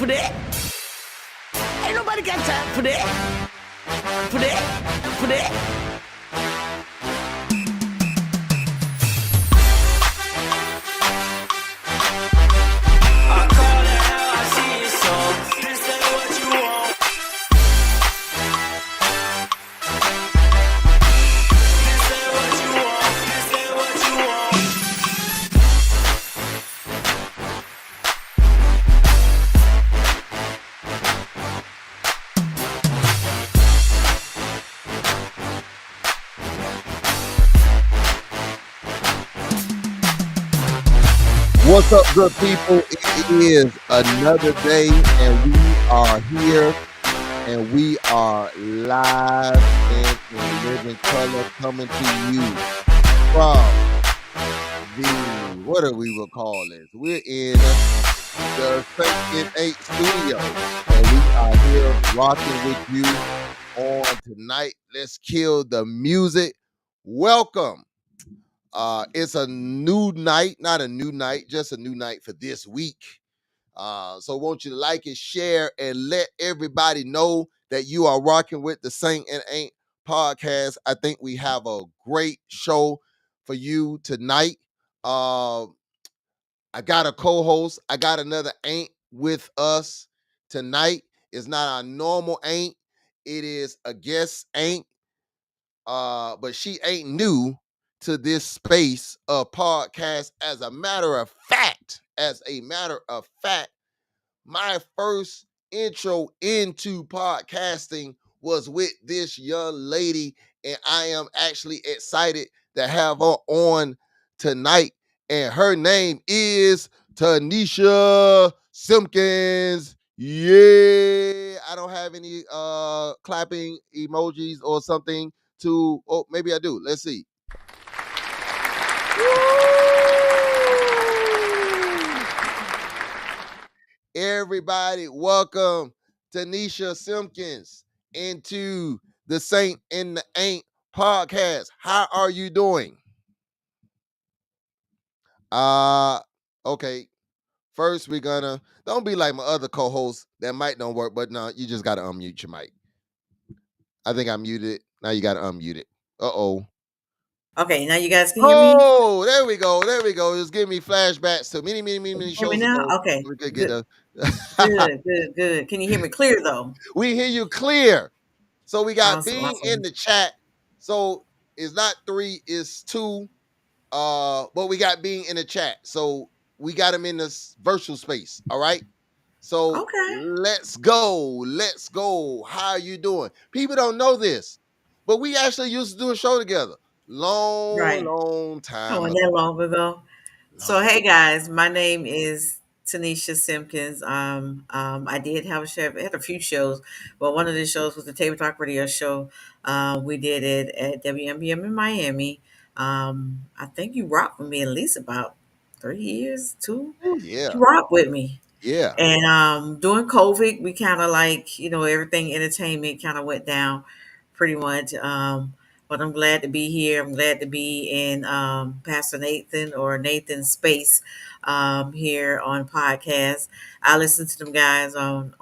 for that. Ain't nobody got time for that. For that. For that. What's up, good people? It is another day, and we are here, and we are live and in living color coming to you from what do we will call this? We're in the Aint't studio, and we are here rocking with you on tonight. Let's kill the music. Welcome. It's a new night, not a new night, just a new night for this week. So won't you like and share and let everybody know that you are rocking with the Saint and Ain't podcast. I think we have a great show for you tonight. I got a co-host. I got another Ain't with us tonight. It's not our normal Ain't. It is a guest Ain't. But she ain't new to this space of podcast. As a matter of fact, my first intro into podcasting was with this young lady, and I am actually excited to have her on tonight. And her name is Tanisha Simpkins. Yeah, I don't have any clapping emojis or something to, oh, maybe I do. Let's see. Everybody, welcome Tanisha Simpkins into the Saint and the Ain't podcast. How are you doing? Okay. First, we're gonna, don't be like my other co-hosts that might don't work, but no, you just gotta unmute your mic. I think I muted it. Now you gotta unmute it. Uh-oh. Okay, now you guys can hear me? Oh, there we go. Just give me flashbacks to many Hear me shows now? ago. Okay, We could get good, a good. Can you hear me clear though? we hear you clear. So we got Awesome, being in the chat. So it's not 3, it's 2. But we got being in the chat. So we got him in this virtual space. All right. So Okay. let's go. How are you doing? People don't know this, but we actually used to do a show together. Right. Long time Wasn't ago. that long ago? So hey guys, my name is Tanisha Simpkins. I did have a show. I had a few shows, but one of the shows was the Table Talk Radio show. We did it at WMBM in Miami. I think you rocked with me at least about 3 years, two. Oh, yeah. You rocked with me. Yeah. And during COVID, we kind of like, everything entertainment kind of went down pretty much. But I'm glad to be here. I'm glad to be in Pastor Nathan or Nathan's space here on podcast. I listen to them guys on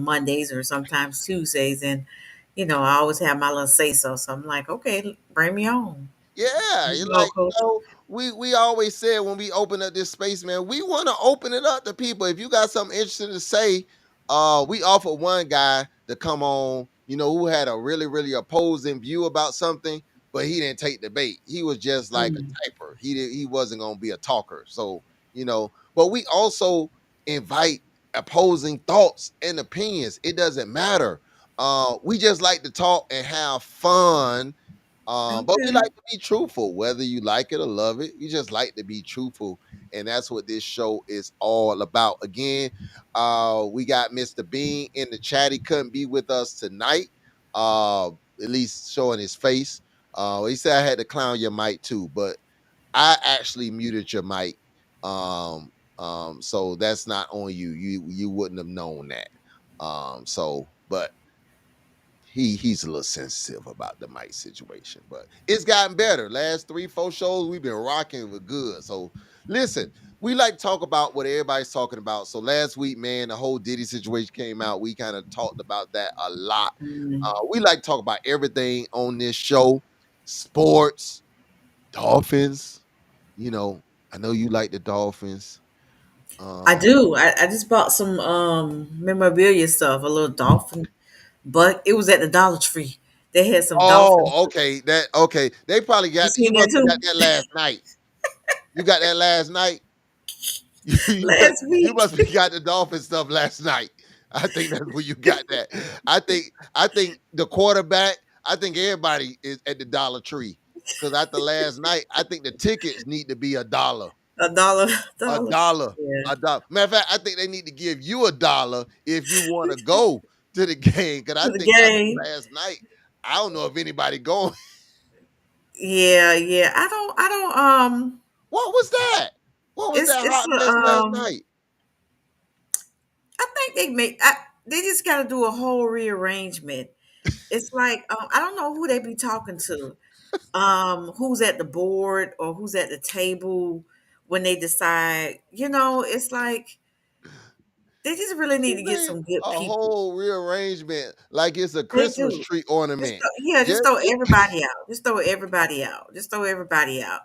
Mondays or sometimes Tuesdays. And, I always have my little say so. So I'm like, okay, bring me on. Yeah, You you know, like, Coach. we always said when we open up this space, man, we want to open it up to people. If you got something interesting to say, we offered one guy to come on, who had a really opposing view about something, but he didn't take the bait. He was just like a Mm, typer. He wasn't gonna be a talker. So, but we also invite opposing thoughts and opinions. It doesn't matter. We just like to talk and have fun. But we okay. like to be truthful, whether you like it or love it. We just like to be truthful, and that's what this show is all about. Again, we got Mr. Bean in the chat. He couldn't be with us tonight, at least showing his face. He said I had to clown your mic too, but I actually muted your mic. So that's not on you. You wouldn't have known that. But he's a little sensitive about the mic situation, but it's gotten better. Last 3, 4 shows we've been rocking with good. So listen, we like to talk about what everybody's talking about. So last week, man, the whole Diddy situation came out. We kind of talked about that a lot. Mm. We like to talk about everything on this show: sports, Dolphins. You know, I know you like the Dolphins. I Um, do. I just bought some memorabilia stuff, a little dolphin, but it was at the Dollar Tree. They had some dolphins. oh, okay, that okay. They probably You got. You seen that must have got too? that last night. You got that last night. Last You week. must have got the Dolphin stuff last night. I think that's where you got that. I think the quarterback. I think everybody is at the Dollar Tree because after last night, I think the tickets need to be a dollar. A dollar, A dollar. dollar. Yeah. A dollar. Matter of fact, I think they need to give you a dollar if you want to go to the game. Because I To the think after game. last night, I don't know if anybody going. Yeah, yeah. I don't. What was that? What was that It's hot mess last night? I think they just got to do a whole rearrangement. It's like I don't know who they be talking to. Who's at the board or who's at the table when they decide. It's like they just really need You to get made some good a people. whole rearrangement like it's a They Christmas do. tree ornament. Just Just throw everybody out. Just throw everybody out. Just throw everybody out.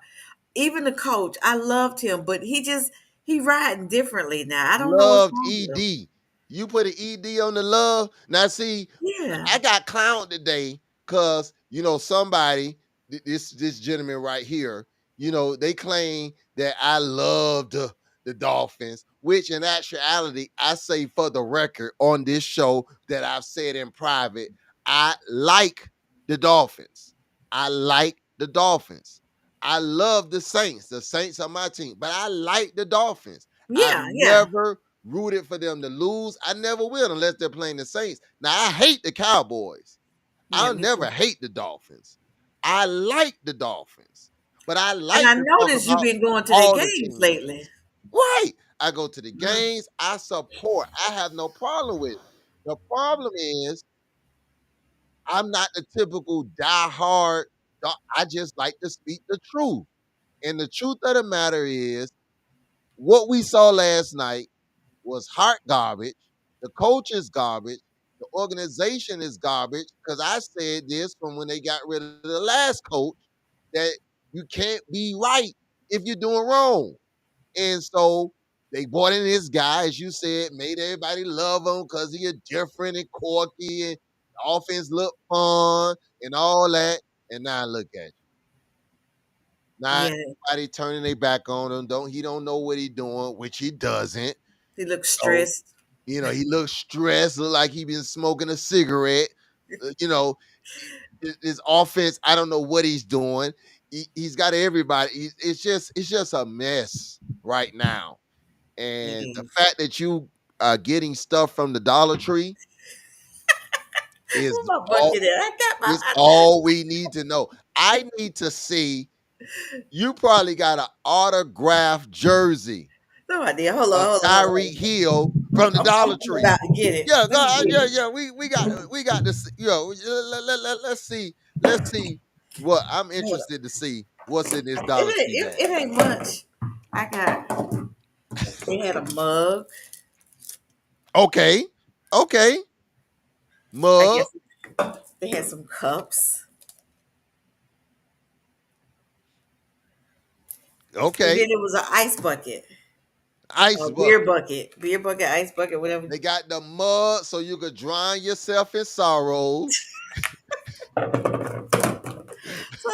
Even the coach, I loved him, but he riding differently now. I don't know what's loved wrong with him. ED. You put an ED on the love. Now see, Yeah, I got clowned today because somebody, this gentleman right here, they claim that I love the Dolphins, which in actuality, I say for the record on this show that I've said in private, I like the Dolphins. I like the Dolphins. I love the Saints. The Saints are my team, but I like the Dolphins. I've yeah, yeah, never rooted for them to lose. I never will unless they're playing the Saints. Now I hate the Cowboys. yeah. I'll Me never too. hate the Dolphins. I like the Dolphins, but I And like I to talk noticed you've about been going to their all the games teams. lately. Right. I go to the Mhm. games. I support. I have no problem with it. The problem is I'm not the typical diehard. I just like to speak the truth. And the truth of the matter is what we saw last night was hot garbage. The coach is garbage. The organization is garbage. Because I said this from when they got rid of the last coach that you can't be right if you're doing wrong. And so they brought in this guy, as you said, made everybody love him because he is different and quirky and the offense look fun and all that. And now look at you. Now Yeah, everybody turning their back on him. He don't know what he doing, which he doesn't. he looks So stressed. he looks stressed, look like he been smoking a cigarette. You know, his offense, I don't know what he's doing. He's got everybody. It's just a mess right now. It And the is. fact that you are getting stuff from the Dollar Tree is Where my all bucket at? I got my. is all we need to know. I need to see you probably got an autographed jersey No idea. Hold on, of hold on, hold Tyreek on. Hill from the Dollar I'm Tree. about to get it. Yeah, Let me get yeah, it. yeah. We got this. Let's see what I'm Hold interested on. to see what's in this It Dollar ain't, Tree it, bag. it ain't much. I got. They had a mug. Okay, okay, I mug. guess they had some cups, and Okay, then it was an ice bucket, ice a bucket. beer bucket, ice bucket, whatever. They got the mud so you could drown yourself in sorrows. So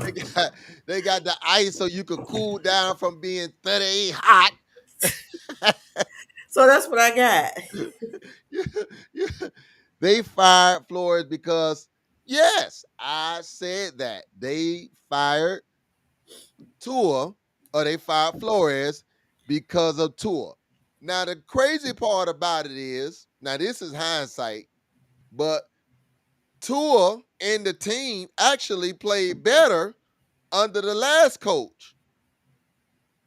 They that's, got they got the ice so you could cool down from being 38 hot. so that's what I got. They fired Flores because yes, I said that. They fired Tua or they fired Flores because of Tua. Now the crazy part about it is, now this is hindsight, but Tua and the team actually played better under the last coach.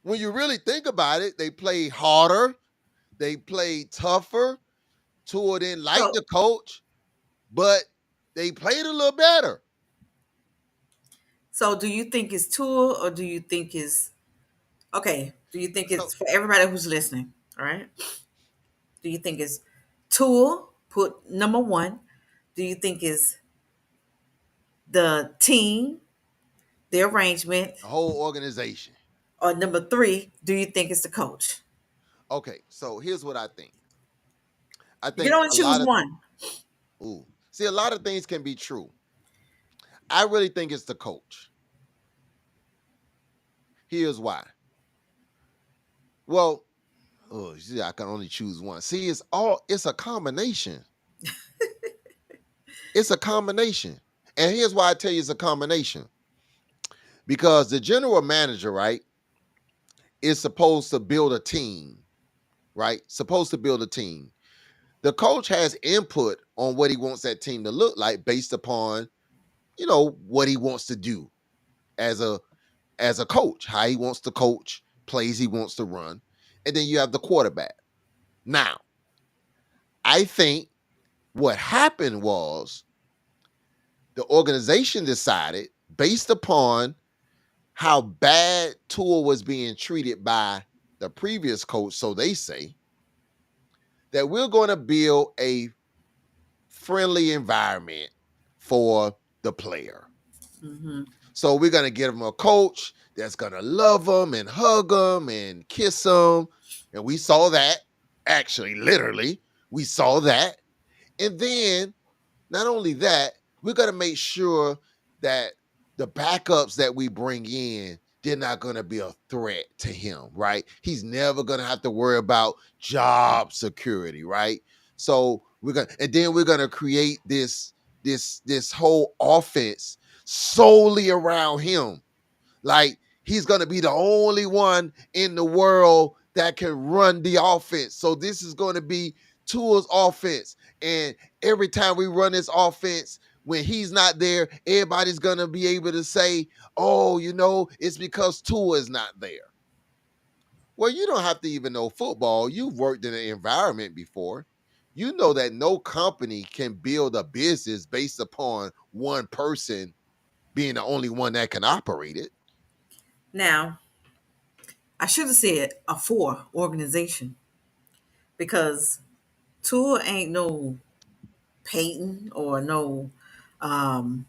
When you really think about it, they played harder, they played tougher. Tua didn't like So the coach, but they played a little better. So do you think it's Tua or do you think it's okay? Do you think So it's for everybody who's listening? All right. Do you think it's Tua put number one? Do you think it's the team, the arrangement, the whole organization. or number three? Do you think it's the coach? Okay, so here's what I think. I You can think only a choose lot of one. ooh, see a lot of things can be true. I really think it's the coach. Here's why. Well, oh, see, I can only choose one. See, it's a combination. It's a combination. And here's why I tell you it's a combination. Because the general manager, right, is supposed to build a team, right? Supposed to build a team. The coach has input on what he wants that team to look like based upon, what he wants to do as a coach, how he wants to coach, plays he wants to run. And then you have the quarterback. Now, I think what happened was the organization decided, based upon how bad Tua was being treated by the previous coach, so they say, that we're going to build a friendly environment for the player. Hmm. So we're going to get him a coach that's going to love him and hug him and kiss him. And we saw that, actually, literally, we saw that. And then not only that, we're going to make sure that the backups that we bring in, they're not going to be a threat to him, right? He's never going to have to worry about job security, right? So and then we're going to create this whole offense solely around him. Like he's going to be the only one in the world that can run the offense. So this is going to be Tua's offense. And every time we run this offense, when he's not there, everybody's going to be able to say, oh, it's because Tua is not there. Well, you don't have to even know football. You've worked in an environment before. You know that no company can build a business based upon one person being the only one that can operate it. Now, I should have said a four organization because Tua ain't no Peyton or no um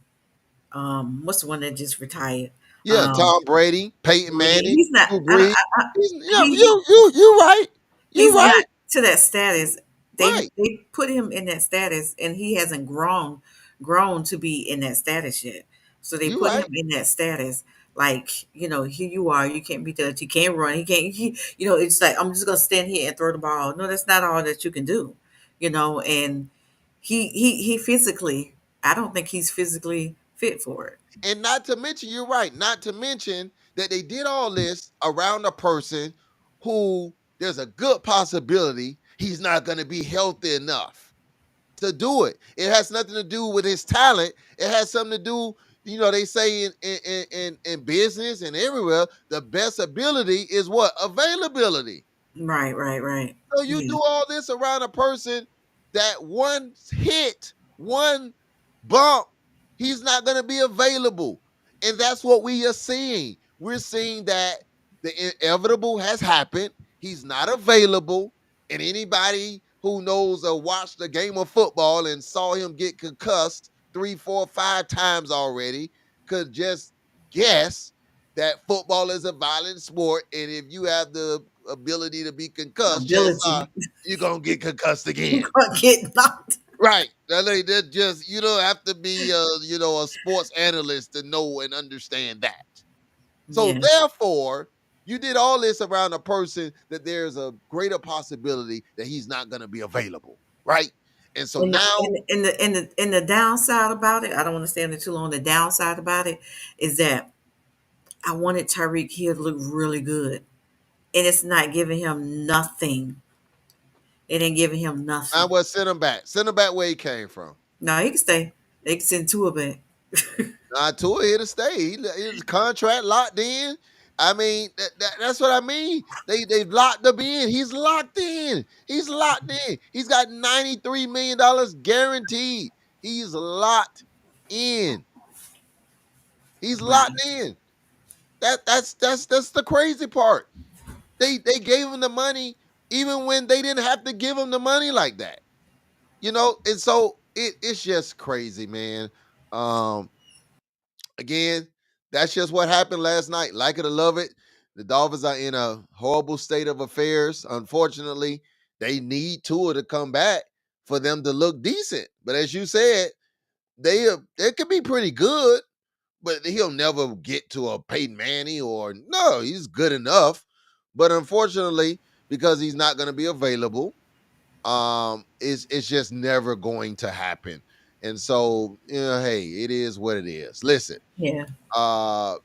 what's the one that just retired? Yeah, Um Tom Brady, Peyton Manning, he's not Drew Brees. he You right. You he's not right. to that status. They Right. they put him in that status and he hasn't grown to be in that status yet. So they You put him right. in that status like, here you are, you can't be touched, you can't run, it's like I'm just gonna stand here and throw the ball. No, that's not all that you can do, and he physically, I don't think he's physically fit for it. And not to mention, you're right. Not to mention that they did all this around a person who there's a good possibility he's not going to be healthy enough to do it. It has nothing to do with his talent. It has something to do, they say in business and everywhere, the best ability is what? Availability. Right, right, right. So you Yeah. do all this around a person that one hit, one bump, he's not going to be available. And that's what we are seeing. We're seeing that the inevitable has happened. He's not available. And anybody who knows or watched the game of football and saw him get concussed 3, 4, 5 times already could just guess that football is a violent sport. And if you have the ability to be concussed, chances are Ability. you're going to get concussed You again. gonna get knocked. Right. That just you don't have to be a sports analyst to know and understand that. So Yeah. therefore, you did all this around a person that there's a greater possibility that he's not going to be available, right? And so And the, now, and the downside about it, I don't want to stay on it too long. The downside about it is that I wanted Tyreek Hill to look really good, and it's not giving him nothing. It ain't giving him I nothing. will send him back. Send him back where he came from. No, he can stay. They can send two of it. Not Tua here to stay. His contract locked in. I mean, that's what I mean. They've locked him in. He's locked in. He's locked in. He's got $93 million guaranteed. He's locked in. He's Wow. locked in. That's the crazy part. They gave him the money even when they didn't have to give him the money like that. And so it's just crazy, man. Um, Again, that's just what happened last night. Like it or love it, the Dolphins are in a horrible state of affairs. Unfortunately, they need Tua to come back for them to look decent. But as you said, they could be pretty good, but he'll never get to a Peyton Manning or no, he's good enough. But unfortunately, because he's not going to be available, it's just never going to happen. And so, hey, it is what it is. Listen, Yeah. I'm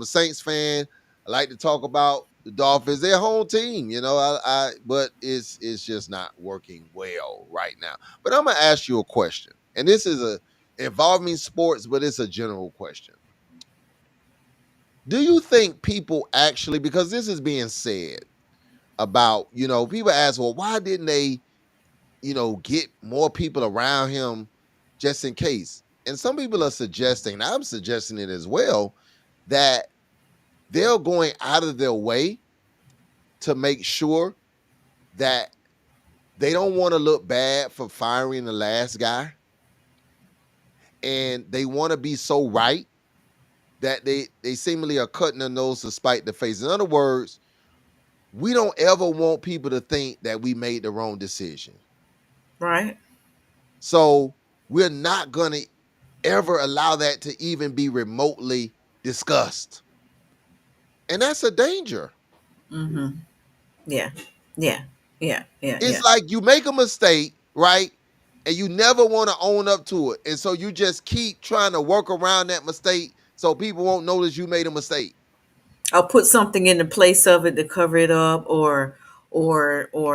a Saints fan. I like to talk about the Dolphins, their home team, but it's just not working well right now. But I'm gonna ask you a question, and this is a involving sports, but it's a general question. Do you think people actually, because this is being said about, people ask, well, why didn't they, get more people around him just in case? And some people are suggesting, and I'm suggesting it as well, that they're going out of their way to make sure that they don't want to look bad for firing the last guy. And they want to be so right that they seemingly are cutting their nose to spite the face. In other words, we don't ever want people to think that we made the wrong decision. Right. So we're not going to ever allow that to even be remotely discussed. And that's a danger. Mm-hmm. Yeah. Yeah. Yeah. Yeah. It's Yeah. like you make a mistake, right? And you never want to own up to it. And so you just keep trying to work around that mistake so people won't notice you made a mistake. I'll put something in the place of it to cover it up, or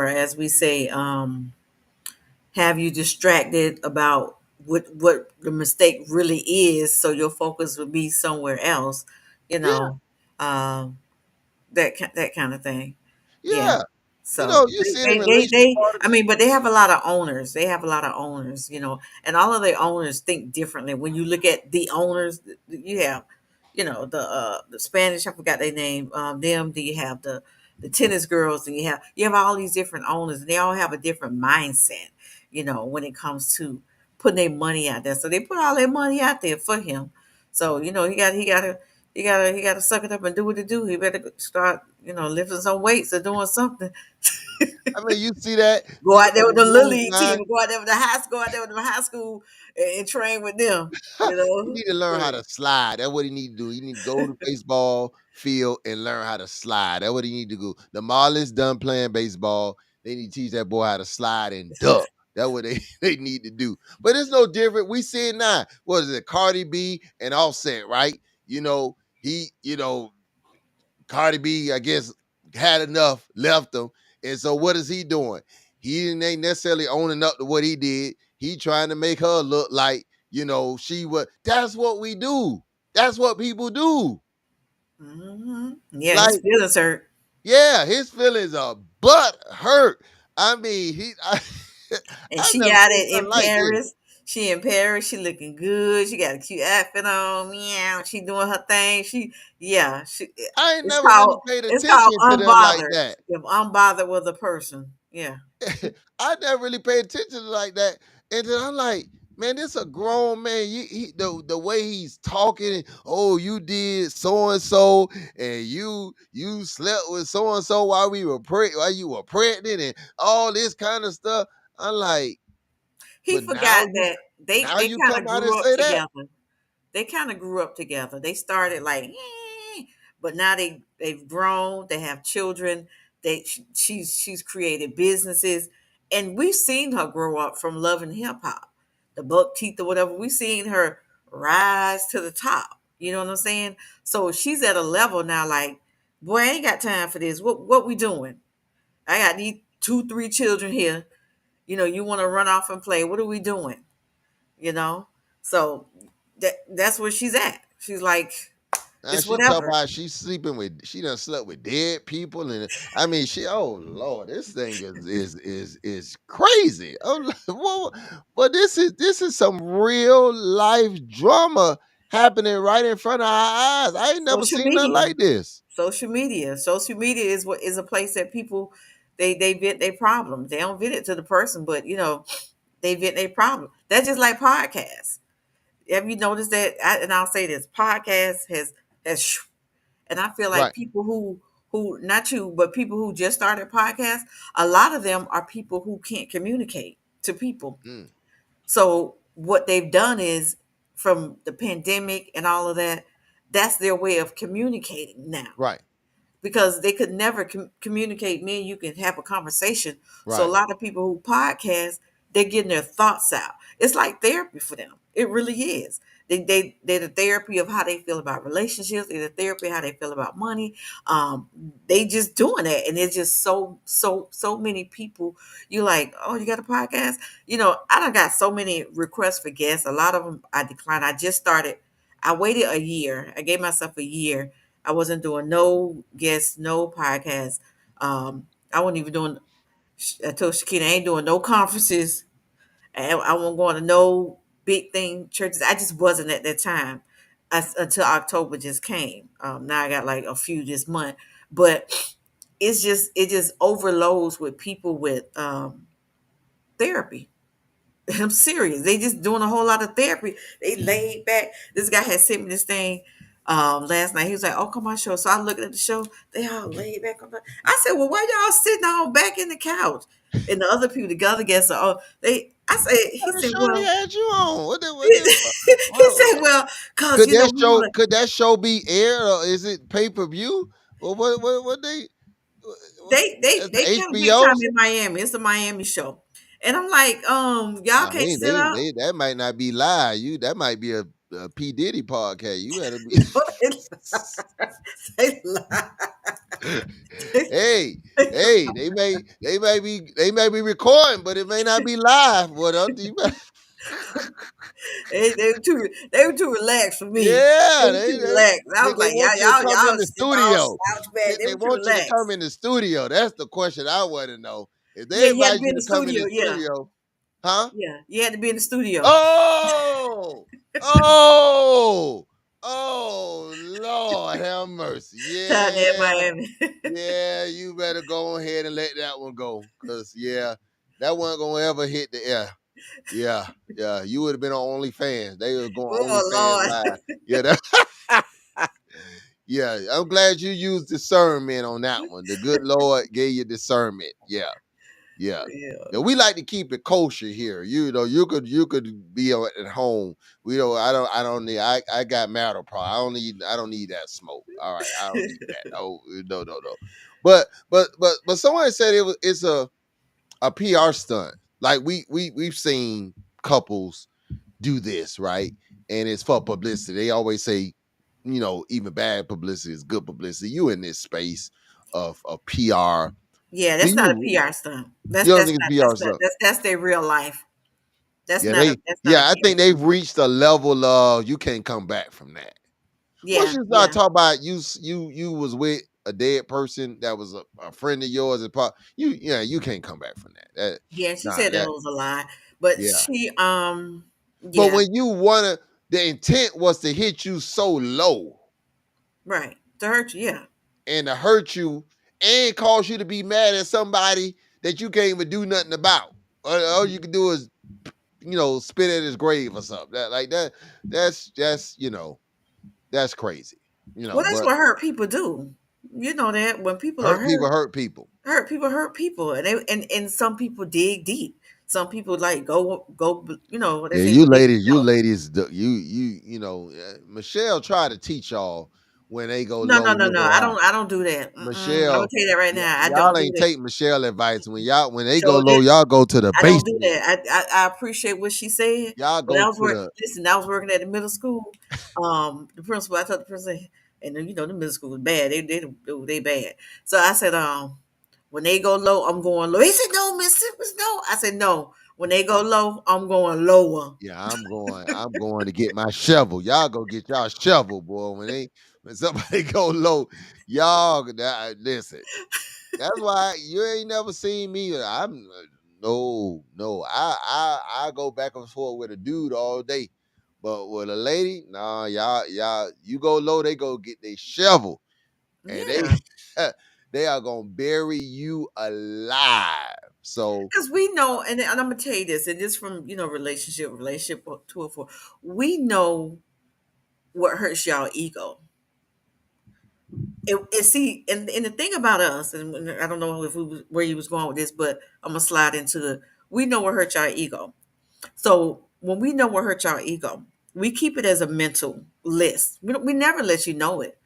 as we say, have you distracted about what the mistake really is, so your focus would be somewhere else. You Yeah, know, um, that kind of thing. Yeah. yeah. So You see it in relationship I artists. mean, but they have a lot of owners. They have a lot of owners, and all of the owners think differently. When you look at the owners, you have, the Spanish, I forgot their name, them, do you have the tennis girls, and you have all these different owners, and they all have a different mindset, when it comes to putting their money out there. So they put all their money out there for him. So, he got to suck it up and do what it do. He better start, lifting some weights or doing something. I mean, you see that, Go out there with the the little league team. moonshine. Go out there with go out there with the high school and train with them. He need to learn how to slide. That's what he need to do. He need to go to baseball field and learn how to slide. That's what he need to do. The Marlins done playing baseball. They need to teach that boy how to slide and duck. That's what they, they need to do. But it's no different. We see it now. What is it? Cardi B and Offset, right? He, Cardi B, I guess, had enough, left him. And so what is he doing? He ain't necessarily owning up to what he did. He trying to make her look like, she was. That's what we do. That's what people do. Yeah, his Like, feelings hurt. yeah, his feelings are butt hurt. I mean, And I've she never out seen in nothing like this. Paris. She in Paris. She looking good. She got a cute outfit on. Meow. She doing her thing. Yeah. I ain't It's never really called paid it's called attention to them like unbothered. that. If unbothered with a person. Yeah. I never really paid attention to like that. And then I'm like, man, this a grown man. The way he's talking, oh, you did so and so, and you slept with so and so while you were pregnant, and all this kind of stuff. I'm like, He but now forgot you that they now they you kind come of out and grew up say that. together. They kind of grew up together. They started like, but now they've grown. They have children. She's created businesses, and we've seen her grow up from loving hip hop, the buck teeth or whatever. We've seen her rise to the top. You know what I'm saying? So she's at a level now. Like, boy, I ain't got time for this. What we doing? I got these 2, 3 children here. You want to run off and play? What are we doing? you know. So that's where she's at. She's like, Now It's she talk whatever. about she done slept with dead people, and I mean oh Lord, this thing is crazy. Oh, well, but this is some real life drama happening right in front of our eyes. I ain't never Social seen nothing media. like this. Social media is what is a place that people they vent their problems. They don't vent it to the person, but they vent their problem. That's just like podcasts. Have you noticed that? And I'll say this: podcast has, and I feel like Right. people who not you, but people who just started podcasts, a lot of them are people who can't communicate to people. Mm, So what they've done is, from the pandemic and all of that, that's their way of communicating now, right. because they could never communicate. Me and you can have a conversation. So a Right. lot of people who podcast, they're getting their thoughts out. It's like therapy for them. It really is. They're the therapy of how they feel about relationships. They're the therapy of how they feel about money. um they just doing that, and it's just so many people. You like, oh, you got a podcast? I don't got so many requests for guests. A lot of them I declined. I just started. I waited a year. I gave myself a year. I wasn't doing no guests, no podcasts. I wasn't even doing. I told Shakina I ain't doing no conferences. I wasn't going to no big thing churches. I just wasn't at that time. Until October just came. Now I got like a few this month, but it just overloads with people with therapy. I'm serious. They just doing a whole lot of therapy. They laid back. This guy had sent me this thing last night. He was like, "Oh, come on, show." So I looked at the show. They all laid back. I said, "Well, why y'all sitting all back in the couch?" And the other people, the other guests, are, oh, they. I said, he What the said, show they "Well," had you on? he said, "Well, cause we want to." Could that show be aired, or is it pay per view? Or what they what, They that's they the kind of big HBO? time in Miami. It's a Miami show, and I'm like, y'all I can't mean, sit up. that might not be live. That might be a P Diddy podcast. You better be. They lie. Hey, hey, they may be recording, but it may not be live. You better, They were too relaxed for me. They yeah, were too relaxed. I was they like, want y'all, you to y'all, come in y'all the sitting all studio. slouch back. They They were too want you to come relaxed. in the studio. That's the question I want to know. If Yeah, they you had to invite be you in the to come in studio. the Yeah, studio, huh? yeah, you had to be in the studio. Oh, oh, oh, Lord have mercy. Down there in Yeah, Miami. yeah, you better go ahead and let that one go. Cause yeah, that wasn't gonna ever hit the air. Yeah, yeah. You would have been on OnlyFans. They was going OnlyFans Oh live. Lord. Yeah, yeah. I'm glad you used discernment on that one. The good Lord gave you discernment. Yeah. Yeah. Yeah. Yeah, we like to keep it kosher here. You could be at home. I don't need I got marital problem. I don't need that smoke. All right. I don't need that. Oh no. But someone said it's a PR stunt. Like we've seen couples do this, right? And it's for publicity. They always say, even bad publicity is good publicity. You in this space of PR. Yeah, Do that's not a you PR stunt. That's you don't that's think it's not PR that's not stunt? that's their real life. That's Yeah, not a that's not a I PR think they've stunt. reached a level of you can't come back from that. Once Yeah, you start yeah, talking about you was with a dead person that was a friend of yours and you can't come back from that. yeah. She Nah, said that that was a lie, but yeah. But yeah, when the intent was to hit you so low right, to hurt you. Yeah, and to hurt you and cause you to be mad at somebody that you can't even do nothing about. All you can do is spit at his grave or something. That's crazy. well, that's But what hurt people do. You know that when people are hurt people. hurt people, and and some people dig deep. Some people like go. What they Yeah, say, dig you themselves. ladies, Michelle tried to teach y'all when they go No, low, no, no, you no. go I high. don't. I don't do that. I'm gonna Michelle, tell you that right now. I y'all don't do ain't that. take Michelle advice. When they go So low, y'all go to the I don't do basement. that. I appreciate what she said, Y'all but go to the listen, I was working at the middle school. The principal, I told the principal, and the middle school was bad. They bad. So I said, when they go low, I'm going low. He said, no, Miss Simmons, no. I said, no. When they go low, I'm going lower. yeah. I'm going to get my shovel. Y'all go get y'all shovel, boy. When somebody go low, y'all listen. That's why you ain't never seen me. I'm no. I go back and forth with a dude all day, but with a lady, nah, y'all, you go low, they go get their shovel, and they Yeah, they are gonna bury you alive. So because we know, and I'm gonna tell you this, and this from relationship 204. We know what hurts y'all ego. And see, and the thing about us, and I don't know if where you was going with this, but I'm gonna slide into it. We know what hurts our ego. So when we know what hurts our ego, we keep it as a mental list. We never let you know it.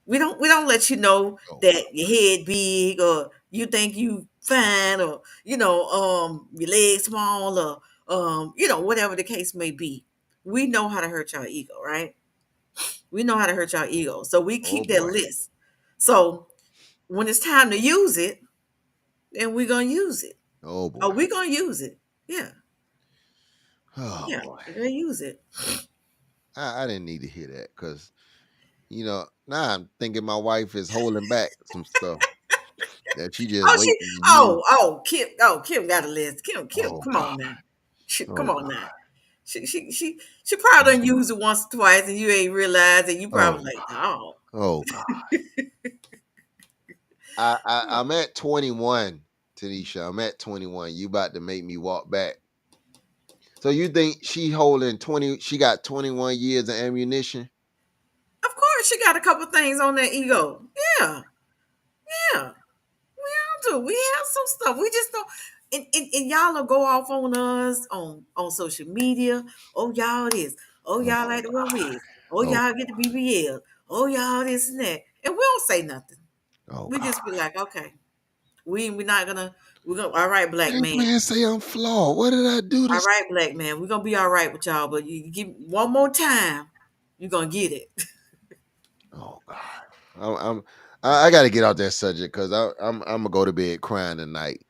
We don't let you know oh that your head big or you think you fine or your legs small or whatever the case may be. We know how to hurt your ego, right? We know how to hurt your ego. So we oh keep that boy, list. So when it's time to use it, then we're gonna use it. oh Oh, boy, we're gonna use it. Yeah, oh yeah, boy. we're gonna use it. I didn't need to hear that because now I'm thinking my wife is holding back some stuff that she just Oh, waiting to use. Kim got a list. Kim, Oh come God, on now. Come oh on God, now. She probably done used it once or twice and you ain't realized and you probably oh like, God, oh. oh God. I'm at 21, Tanisha. I'm at 21. You about to make me walk back. So you think she holding 20? She got 21 years of ammunition. Of course she got a couple things on that ego. Yeah, yeah. We all do. We have some stuff. We just don't and y'all will go off on us on social media. Oh y'all this. Oh Oh y'all like to wear God, wigs. Oh oh y'all God, get the BBL. Oh y'all this and that. And we don't say nothing. oh We God. just be like, okay. We're not gonna we're gonna all right, black This man. man say I'm flawed. What did I do All to? right, black man. We're gonna be all right with y'all, but you give one more time, you're gonna get it. Oh God, I got to get out that subject because I'm gonna go to bed crying tonight.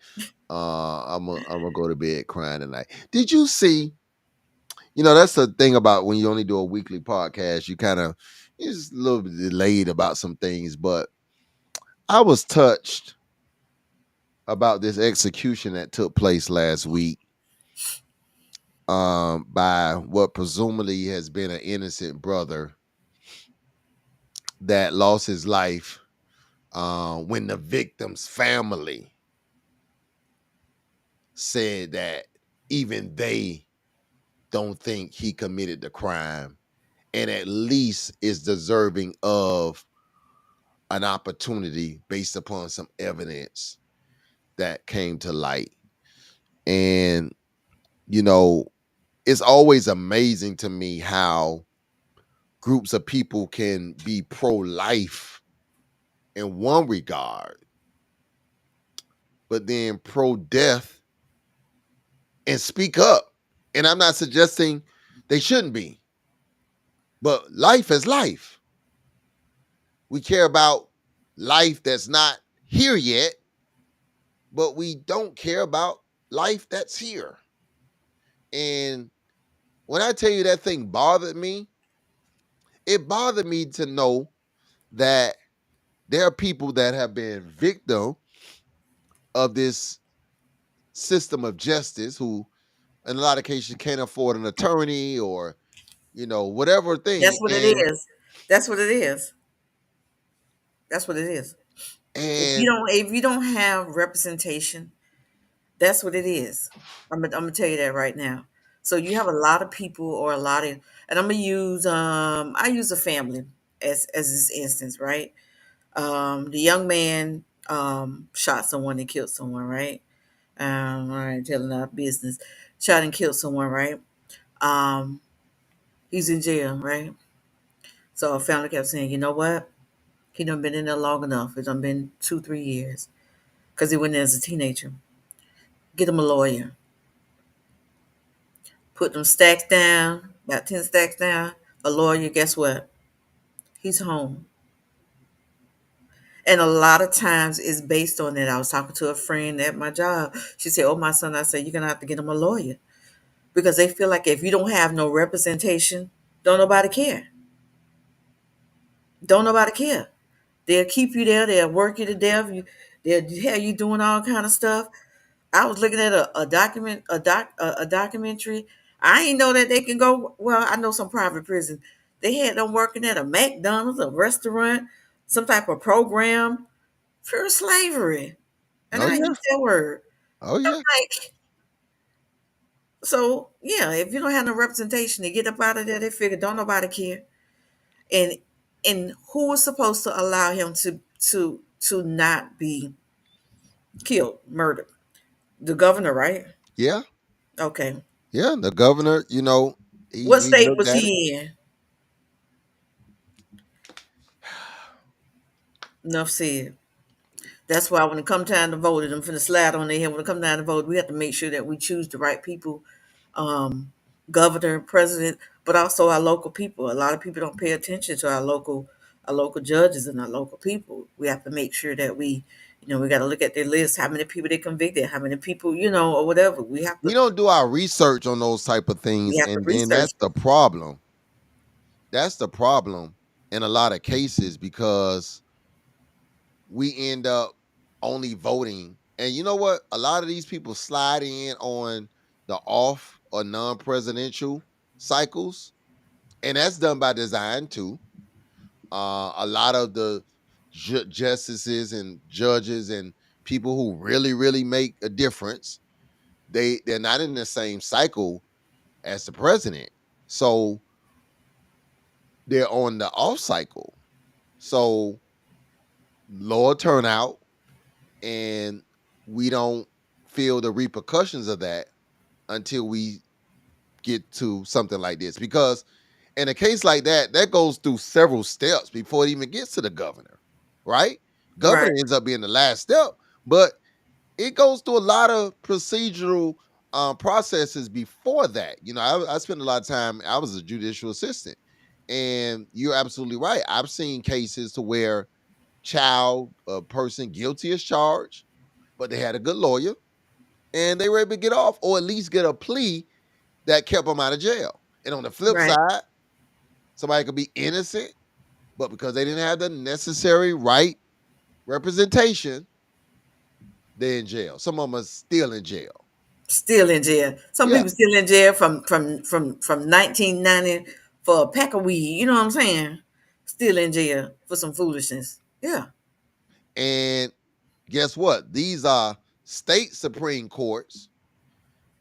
I'm gonna go to bed crying tonight. Did you see? That's the thing about when you only do a weekly podcast. You kind of it's a little bit delayed about some things, but I was touched about this execution that took place last week by what presumably has been an innocent brother that lost his life when the victim's family said that even they don't think he committed the crime and at least is deserving of an opportunity based upon some evidence that came to light. And, you know, it's always amazing to me how groups of people can be pro life in one regard, but then pro death and speak up. And I'm not suggesting they shouldn't be, but life is life. We care about life that's not here yet, but we don't care about life that's here. And when I tell you that thing bothered me, it bothered me to know that there are people that have been victim of this system of justice who in a lot of cases can't afford an attorney or whatever thing That's what it and is. That's what it is. That's what it is. and If you don't have representation, that's what it is. I'm gonna tell you that right now. So you have a lot of people or a lot of, and I'm gonna use I use a family as this instance, right? The young man shot someone and killed someone, right? All right, telling our business. Shot and killed someone, right? Um, he's in jail, right? So our family kept saying, you know what? He done been in there long enough. It done been 2, 3 years because he went in as a teenager. Get him a lawyer. Put them stacks down, about 10 stacks down. A lawyer, guess what? He's home. And a lot of times it's based on that. I was talking to a friend at my job. She said, oh, my son, I said, you're going to have to get him a lawyer because they feel like if you don't have no representation, don't nobody care. Don't nobody care. They'll keep you there. They'll work you to death. They'll have you doing all kind of stuff. I was looking at a documentary. I ain't know that they can go. Well, I know some private prison. They had them working at a McDonald's, a restaurant, some type of program, pure slavery. And Oh I yeah. use that word. Oh I'm yeah. like, so yeah, if you don't have no representation, they get up out of there. They figure don't nobody care. And who was supposed to allow him to not be killed, murdered? The governor, right? Yeah. Okay. Yeah. The governor, What he state looked was at it. he in? Enough said. That's why when it come time to vote, and I'm finna slide on their head. When it come time to vote, we have to make sure that we choose the right people, um, governor, president, but also our local people. A lot of people don't pay attention to our local judges and our local people. We have to make sure that we got to look at their list, how many people they convicted, how many people, or whatever. We don't do our research on those type of We things, have to and then research that's the problem. That's the problem in a lot of cases because we end up only voting. And you know what? A lot of these people slide in on the off or non-presidential cycles, and that's done by design too. A lot of the justices and judges and people who really, really make a difference, they're not in the same cycle as the president. So they're on the off cycle. So lower turnout, and we don't feel the repercussions of that until we get to something like this. Because in a case like that, that goes through several steps before it even gets to the governor, right? it. Governor Right, ends up being the last step, but it goes through a lot of procedural processes before that. I spent a lot of time. I was a judicial assistant, and you're absolutely right. I've seen cases to where a person guilty as charged, but they had a good lawyer and they were able to get off, or at least get a plea that kept them out of jail. And on the flip right. side, somebody could be innocent, but because they didn't have the necessary right representation, they're in jail. Some of them are still in jail. Still in jail. Some Yeah. people still in jail from 1990 for a pack of weed. You know what I'm saying? Still in jail for some foolishness. Yeah. And guess what? These are state Supreme Courts.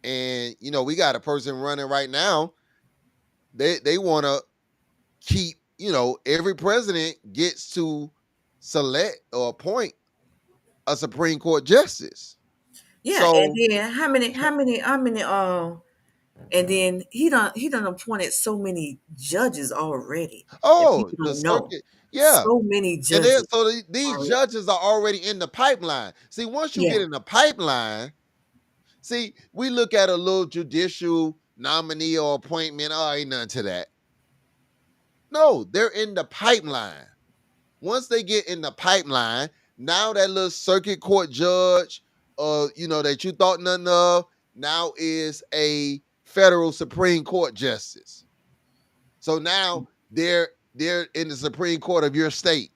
And we got a person running right now. They want to keep, every president gets to select or appoint a Supreme Court justice. Yeah, and So, then and then he done appointed so many judges already that oh, people the don't know. circuit, yeah. So many And then judges these already. judges are already in the pipeline. See, once you Yeah, get in the pipeline, see, we look at a little judicial nominee or appointment. Oh, ain't nothing to that. No, they're in the pipeline. Once they get in the pipeline, now that little circuit court judge, that you thought nothing of, now is a federal Supreme Court justice. So now they're in the Supreme Court of your state.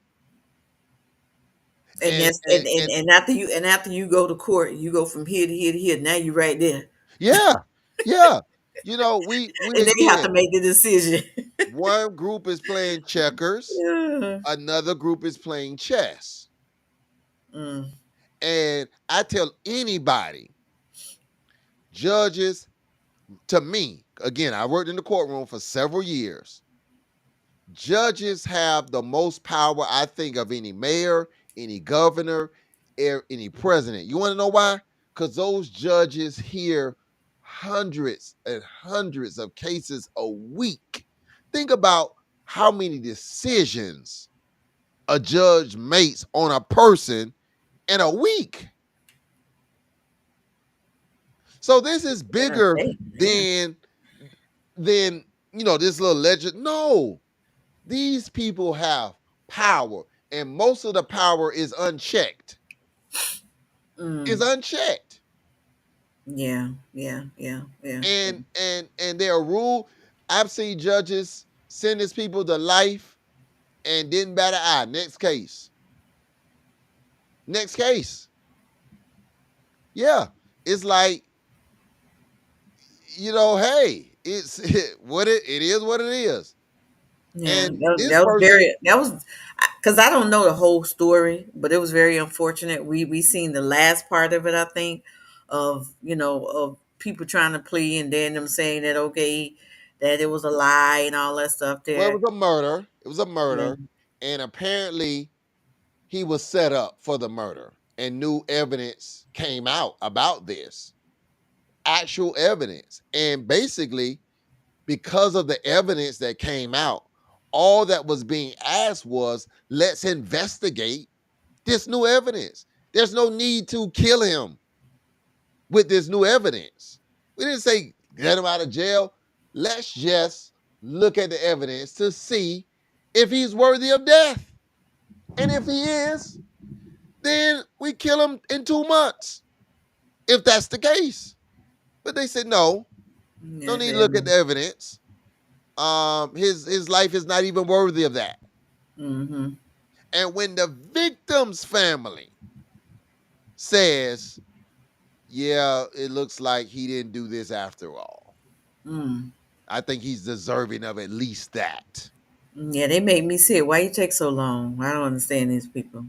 and And that's and, and and after you go to court, you go from here to here to here. Now you right there, yeah, yeah. We and they have to again, make the decision. one group is playing checkers, Yeah. another group is playing chess. Mm. And I tell anybody, judges, to me, again, I worked in the courtroom for several years. Judges have the most power, I think, of any mayor, any governor, any president. You want to know why? Because those judges hear hundreds and hundreds of cases a week. Think about how many decisions a judge makes on a person in a week. So this is Yeah, bigger yeah. than this little legend. No, these people have power, and most of the power is unchecked. Is Mm. unchecked, Yeah, yeah, yeah, yeah. and they're ruled. I've seen judges sentence people to life, and didn't bat an eye. Next case. Next case. Yeah. It's like, hey, it's it is what it is. Yeah, And this that was person, very that was because I don't know the whole story, but it was very unfortunate. We seen the last part of it, I think, of of people trying to plea and then them saying that okay, that it was a lie and all that stuff well, it there. was a murder. It was a Yeah, murder. And apparently he was set up for the murder. And new evidence came out about this. Actual evidence. And basically, because of the evidence that came out, all that was being asked was, let's investigate this new evidence. There's no need to kill him with this new evidence. We didn't say get him out of jail. Let's just look at the evidence to see if he's worthy of death. And if he is, then we kill him in 2 months, if that's the case. But they said no, no yeah, need to look at the evidence. His life is not even worthy of that. mm-hmm. And when the victim's family says, yeah, it looks like he didn't do this after all, Mm. I think he's deserving of at least that. Yeah, they made me say, why you take so long? I don't understand these people.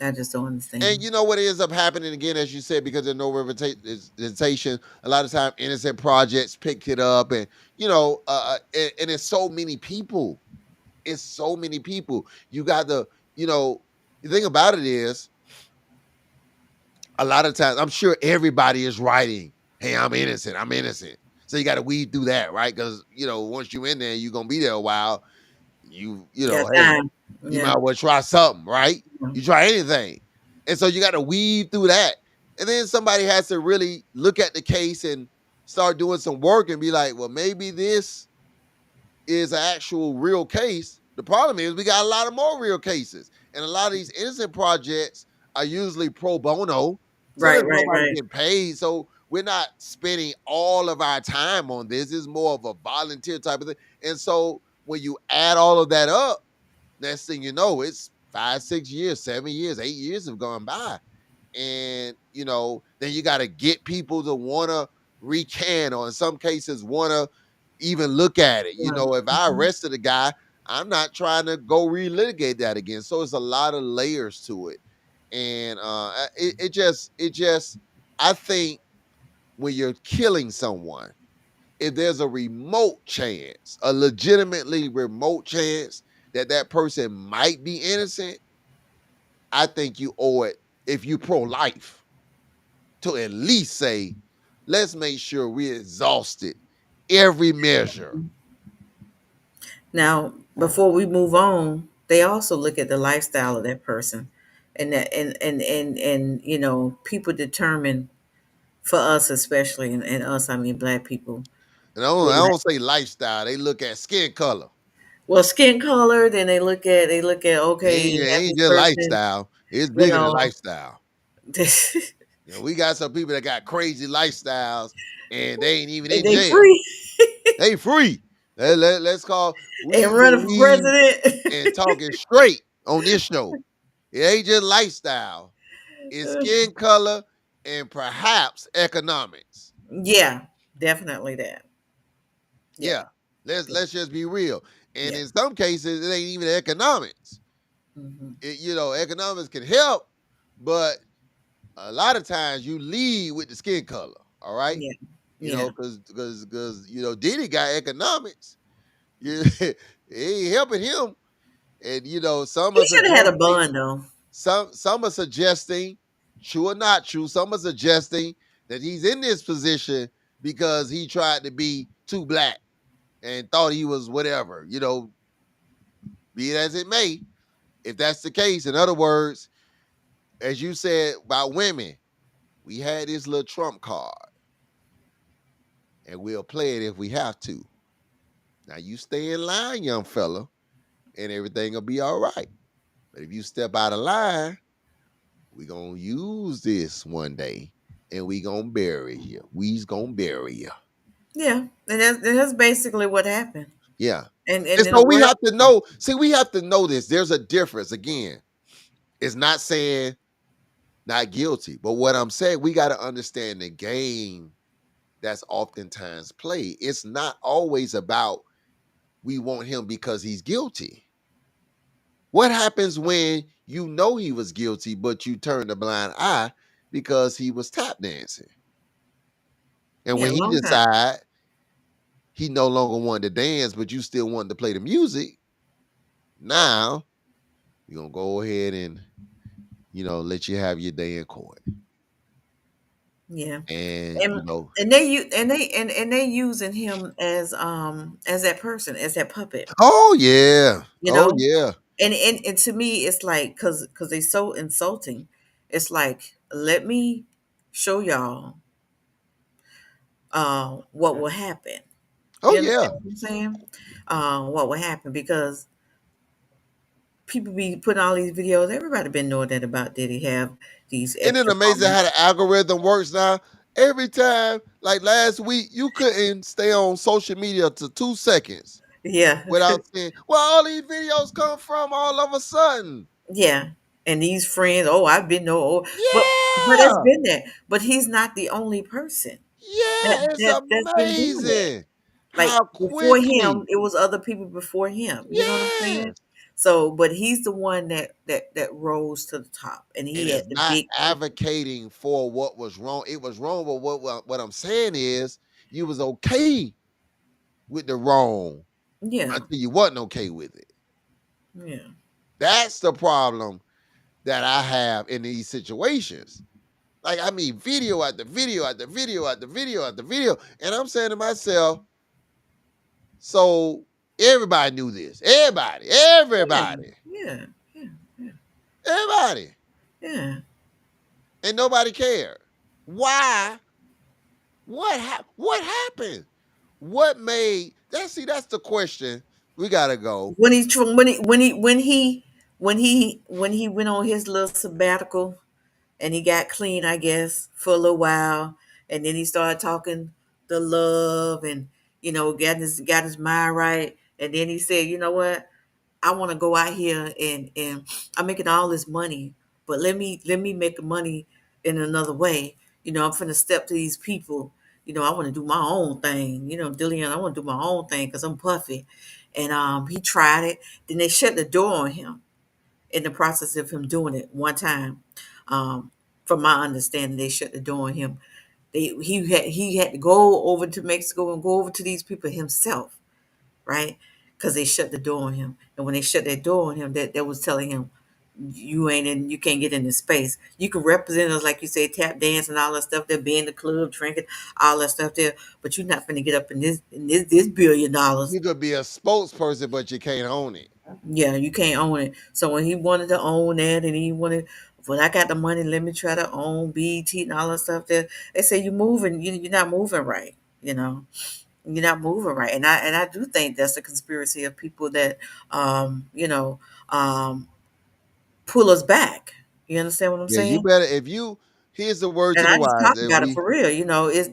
I just don't And understand. you know what ends up happening again, as you said, because there's no representation. A lot of time, innocent projects pick it up, and and it's so many people. It's so many people. You got the thing about it is, a lot of times, I'm sure everybody is writing, "Hey, I'm innocent. I'm innocent." So you got to weed through that, right? Because once you're in there, you're gonna be there a while. Got Hey, time. you Yeah. might well try something, right? Yeah. You try anything. And so you got to weed through that. And then somebody has to really look at the case and start doing some work and be like, well, maybe this is an actual real case. The problem is we got a lot of more real cases. And a lot of these innocent projects are usually pro bono. So Right, there's right, nobody right. getting paid. So we're not spending all of our time on this. It's more of a volunteer type of thing. And so when you add all of that up, next thing you know, it's 5, 6 years, 7 years, 8 years have gone by. And then you got to get people to want to recant, or in some cases want to even look at it. Yeah. If I arrested a guy, I'm not trying to go relitigate that again. So it's a lot of layers to it. And it just I think when you're killing someone, if there's a remote chance, a legitimately remote chance that that person might be innocent, I think you owe it, if you pro-life, to at least say, let's make sure we exhausted every measure. Now, before we move on, they also look at the lifestyle of that person, and people determine for us, especially, and us, I mean, black people. And I don't say lifestyle, they look at skin color. Well, skin color. Then they look at It okay, ain't, you it have ain't this just person, lifestyle. It's you bigger than know. lifestyle. We got some people that got crazy lifestyles and they ain't even in they jail. free They free. Let's call, we and running for believe president. and talking straight on this show. It ain't just lifestyle. It's skin color and perhaps economics. Yeah, definitely that. Yeah, Yeah. Let's just be real. And yeah. in some cases, it ain't even economics. Hmm. Economics can help, but a lot of times you lead with the skin color. All right. Yeah, yeah. Because Diddy got economics. Yeah, it ain't helping him. And some He are should have had a suggesting, bond though. some are suggesting, true or not true, some are suggesting that he's in this position because he tried to be too black and thought he was whatever, be it as it may. If that's the case, in other words, as you said about women, we had this little trump card and we'll play it if we have to. Now you stay in line, young fella, and everything will be all right. But if you step out of line, we gonna use this one day and we gonna bury you. We's gonna bury you. Yeah, and that's basically what happened. Yeah. and And then so the we worst. have to know. See, we have to know this. There's a difference. Again, it's not saying not guilty, but what I'm saying, we got to understand the game that's oftentimes played. It's not always about we want him because he's guilty. What happens when you know he was guilty, but you turn a blind eye because he was tap dancing? And Yeah, when a he long time. decide he no longer wanted to dance, but you still wanted to play the music, now you're gonna go ahead and let you have your day in court. Yeah, And and and they using him as that person, as that puppet. oh yeah. You Oh know, yeah. and to me, it's like because they so insulting. It's like, let me show y'all what will happen. Oh You understand yeah. what I'm saying? What will happen, because people be putting all these videos. Everybody been knowing that about Diddy have these Isn't it extra amazing phones. how the algorithm works now? Every time, like last week, you couldn't stay on social media to 2 seconds Yeah, without saying, "Well, all these videos come from all of a sudden." yeah. And these friends, oh, I've been no, oh, but it's Yeah, been there. But he's not the only person yeah, it's that's been doing it. amazing Like how before him, quickly. it was other people before him. You know what I'm saying? Yes, So, but he's the one that rose to the top, and and he had it's the not big push. advocating for what was wrong. It was wrong, but what I'm saying is, you was okay with the wrong Yeah, until you wasn't okay with it. yeah, That's the problem that I have in these situations. Like, I mean, video after video after video after video after video. And I'm saying to myself, so everybody knew this. Everybody, yeah, everybody, yeah, yeah, yeah, everybody. yeah. And nobody cared. Why? What happened? What made that? See, that's the question. We gotta go. When he tr- when he went on his little sabbatical, and he got clean, I guess, for a little while, and then he started talking the love, and got his mind right, and then he said, you know what, I want to go out here, and I'm making all this money, but let me make the money in another way. I'm finna step to these people. I want to do my own thing. Dillian, I want to do my own thing because I'm puffy. And he tried it. Then they shut the door on him in the process of him doing it one time. Um, from my understanding, they shut the door on him. He had to go over to Mexico and go over to these people himself, right? Because they shut the door on him. And when they shut that door on him, that was telling him, you can't get into space. You can represent us, like you say, tap dance and all that stuff there, be in the club, drinking, all that stuff there, but you're not gonna get up in this $1 billion. You could be a spokesperson, but you can't own it. Yeah, you can't own it. So when he wanted to own that, and he wanted, well, I got the money, let me try to own BT and all that stuff there. They say you're moving, you're not moving right. You know, you're not moving right, and I do think that's a conspiracy of people that, um, you know, um, pull us back. You understand what I'm Yeah, you saying? better if you here's the word to And the I just wise. talk If about it we for real. It's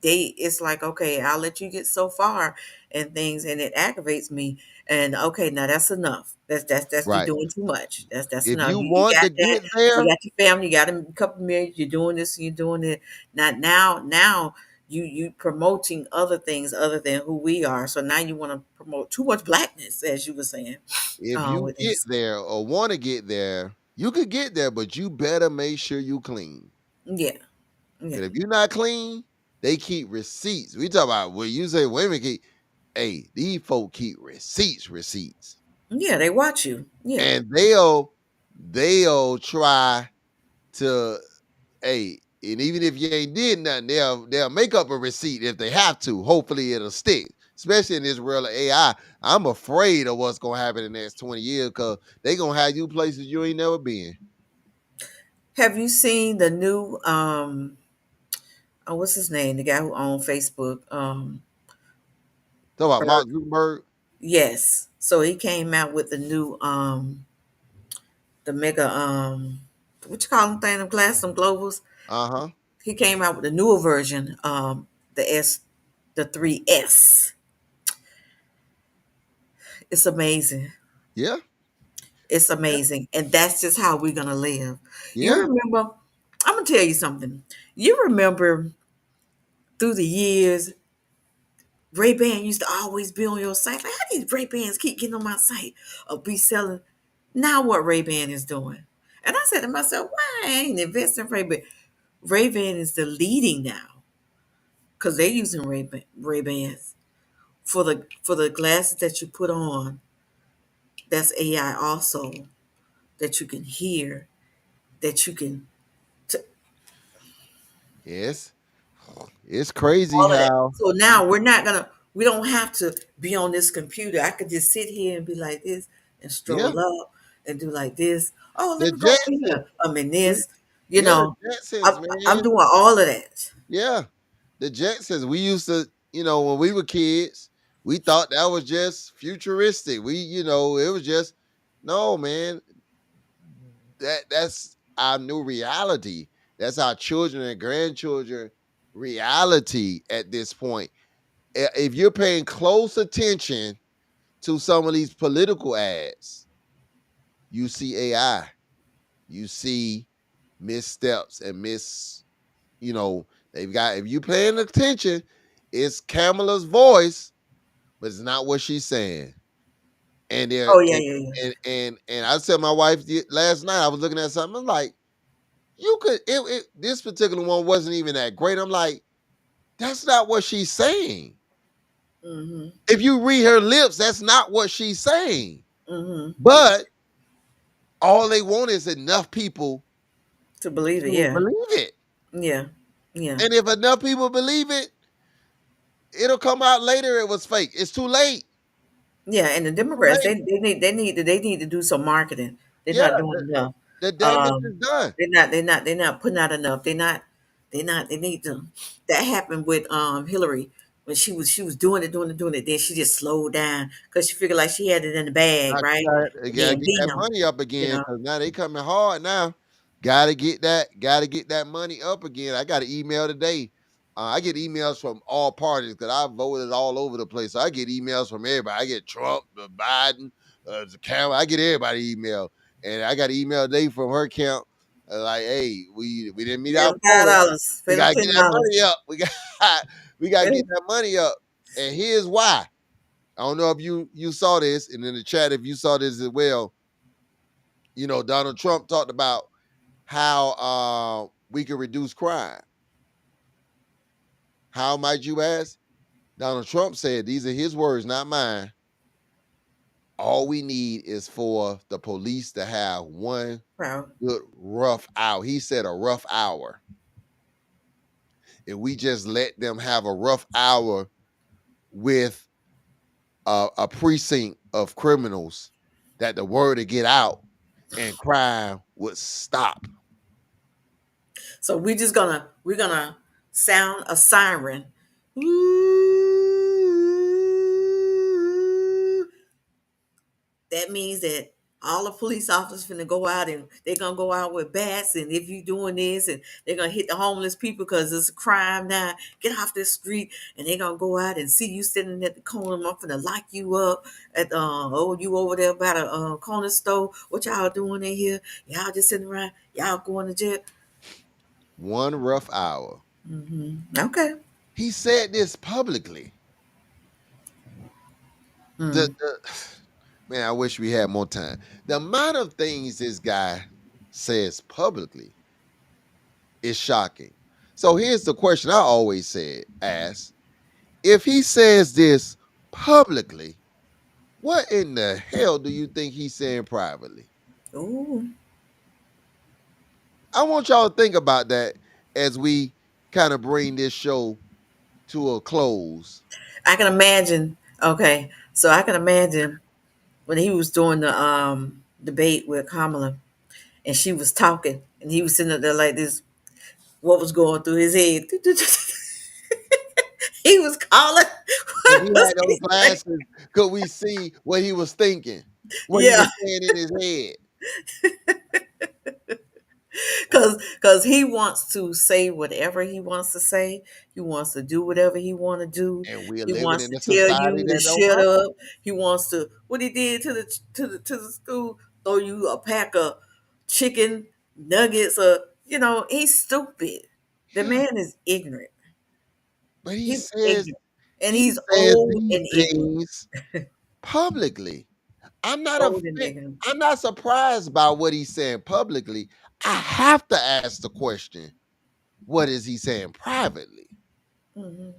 they. It's like, okay, I'll let you get so far and things, and it aggravates me. And okay, now that's enough. That's you right. doing too much. That's If enough. you You want got to that. get You there, got your family. You got a couple million. You're doing this. You're doing it. Not now. You promoting other things other than who we are. So now you want to promote too much blackness, as you were saying. if you With get this, there or want to get there, you could get there, but you better make sure you clean. yeah, yeah, And if you're not clean, they keep receipts. We talk about when you say women keep, hey, these folk keep receipts. yeah. They watch you. Yeah. And they'll try to, hey, and even if you ain't did nothing, they'll make up a receipt if they have to. Hopefully it'll stick. Especially in this world of AI. I'm afraid of what's gonna happen in the next 20 years because they gonna have you places you ain't never been. Have you seen the new oh, what's his name? The guy who owned Facebook. Talk about Berg. Mark Zuckerberg. Yes. So he came out with the new the mega what you call them thing, them glass, them globals. Uh-huh. He came out with a newer version, the 3S. It's amazing. Yeah, It's amazing. And that's just how we're gonna live. You yeah, remember, I'm gonna tell you something. You remember through the years, Ray Ban used to always be on your site. Like, how these Ray Bans keep getting on my site or be selling? Now what Ray Ban is doing? And I said to myself, why I ain't investing in Ray Ban? Ray Ban is the leading now because they're using Ray Bans for the glasses that you put on. That's AI also that you can hear, that you can t- yes. It's crazy all of that. how. So now we don't have to be on this computer. I could just sit here and be like this and Yeah, stroll up and do like this. Oh, let the me go over Jetsons. here. I'm in this. You Yeah, the know, Jetsons, I'm man. doing all of that. Yeah, the Jetsons. We used to, when we were kids, we thought that was just futuristic. It was just no, man. That's our new reality. That's our children and grandchildren reality at this point. If you're paying close attention to some of these political ads, you see AI, you see missteps and you know, they've got, if you paying attention, it's Kamala's voice, but it's not what she's saying. And they're Oh yeah, yeah, yeah. and I said my wife last night, I was looking at something, I'm like, you could this particular one wasn't even that great. I'm like, that's not what she's saying. Mhm. If you read her lips, that's not what she's saying. Mhm. But all they want is enough people To believe it, to yeah, believe it. yeah, yeah, And if enough people believe it, it'll come out later it was fake. It's too late. yeah. And the Too Democrats, late. they need to do some marketing. They're Yeah, not doing enough. the damage is Um, done. they're not putting out enough. They're not. They need to. That happened with Hillary when she was doing it. Then she just slowed down because she figured like she had it in the bag, Now she right? gotta, And gotta then get that bam, money up you again know. because now they coming hard now. Gotta get that money up again. I got an email today. I get emails from all parties because I voted all over the place. So I get emails from everybody. I get Trump, Biden, the Cameron. I get everybody email. And I got an email today from her camp. Like, hey, we didn't meet Pay our them quota. $5. We Pay them gotta get that money $10. up. We gotta get that money up. And here's why. I don't know if you saw this, and in the chat, if you saw this as well, Donald Trump talked about how we can reduce crime. How might you ask? Donald Trump said, these are his words, not mine. All we need is for the police to have one Proud. good rough hour. He said a rough hour. If we just let them have a rough hour with a precinct of criminals, that the word to get out and crime would stop. So we're gonna sound a siren. That means that all the police officers finna go out and they're gonna go out with bats and if you doing this and they're gonna hit the homeless people because it's a crime now. Get off this street and they're gonna go out and see you sitting at the corner. I'm finna lock you up at you over there by the corner store. What y'all doing in here? Y'all just sitting around. Y'all going to jail. One rough hour. Okay. He said this publicly. The, Mm. the man, I wish we had more time. The amount of things this guy says publicly is shocking. So here's the question I always ask. If he says this publicly, what in the hell do you think he's saying privately? Ooh. I want y'all to think about that as we kind of bring this show to a close. I can imagine. Okay, so I can imagine when he was doing the debate with Kamala, and she was talking, and he was sitting up there like this. What was going through his head? He was calling. If What he was had those he saying? glasses, could we see what he was thinking, what he Yeah, was saying in his head? Because he wants to say whatever he wants to say. He wants to do whatever he want to do. And we're He living wants in to a tell society you to that don't shut mind. up. He wants to what he did to the school, throw you a pack of chicken nuggets, or he's stupid. The Yeah, man is ignorant. but He's ignorant. And he he's says old these and ignorant. things publicly. I'm not Old and offended. ignorant. I'm not surprised by what he's saying publicly. I have to ask the question, what is he saying privately? Hmm.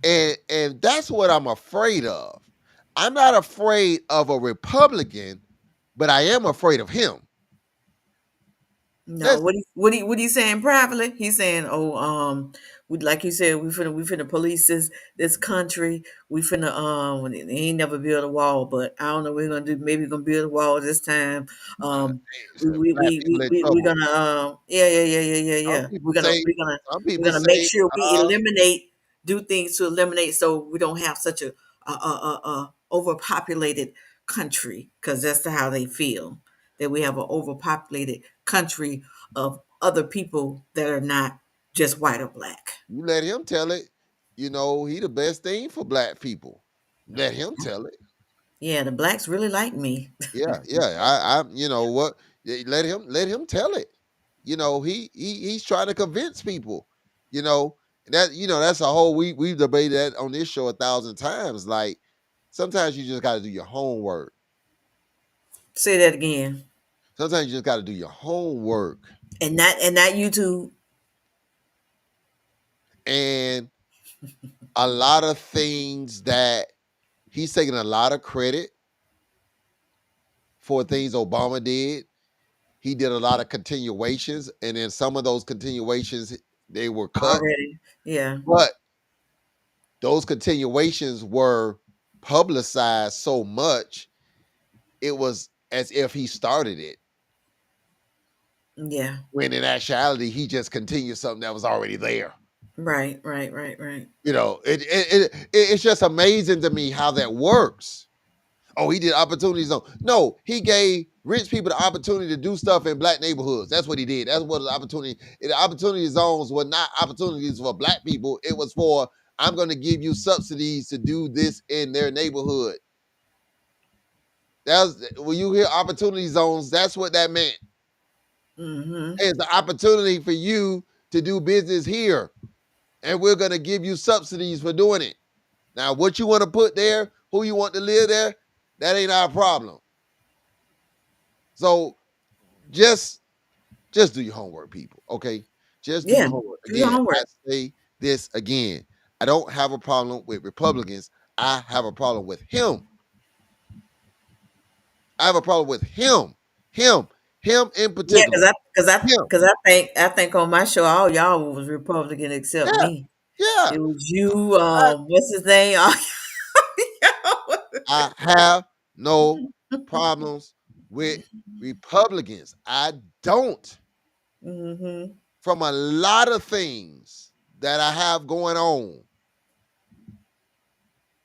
And that's what I'm afraid of. I'm not afraid of a Republican, but I am afraid of him. No, That's what he saying privately? He's saying, "Oh, we like you said, we finna police this country. We finna he ain't never build a wall, but I don't know what we're gonna do. Maybe we're gonna build a wall this time. Um, we we black we people we, in we we're trouble. gonna Some yeah. We're people gonna say, we're gonna some we're people gonna make say, sure we eliminate do things to eliminate so we don't have such a overpopulated country because that's how they feel that we have an overpopulated country of other people that are not just white or black. you let him tell it. He the best thing for black people. Let him tell it. Yeah, the blacks really like me. Yeah, yeah. I you know what? Let him tell it. He's trying to convince people. You know that's a whole we've debated that on this show 1,000 times. Like sometimes you just got to do your homework. Say that again. Sometimes you just got to do your homework. And not YouTube. And a lot of things that he's taking a lot of credit for things Obama did. He did a lot of continuations, and then some of those continuations they were cut, Already. Yeah. but those continuations were publicized so much it was as if he started it. Yeah. When in actuality, he just continued something that was already there. Right, right, right, right. It's just amazing to me how that works. Oh, he did opportunity zone. No, he gave rich people the opportunity to do stuff in black neighborhoods. That's what he did. That's what the opportunity. The opportunity zones were not opportunities for black people. It was for I'm going to give you subsidies to do this in their neighborhood. That's when you hear opportunity zones. That's what that meant. Mm-hmm. It's the opportunity for you to do business here, and we're going to give you subsidies for doing it. Now, what you want to put there, who you want to live there, that ain't our problem. So just do your homework, people. Okay, just do Yeah. your homework. Do your Again, I homework. say this again. I don't have a problem with Republicans. I have a problem with him. I have a problem with him. Him. Him in Yeah, particular. because I because I Him. because I think on my show all y'all was Republican except Yeah. me. Yeah. It was you, I, what's his name? I have no problems with Republicans. I don't. Mm-hmm. From a lot of things that I have going on,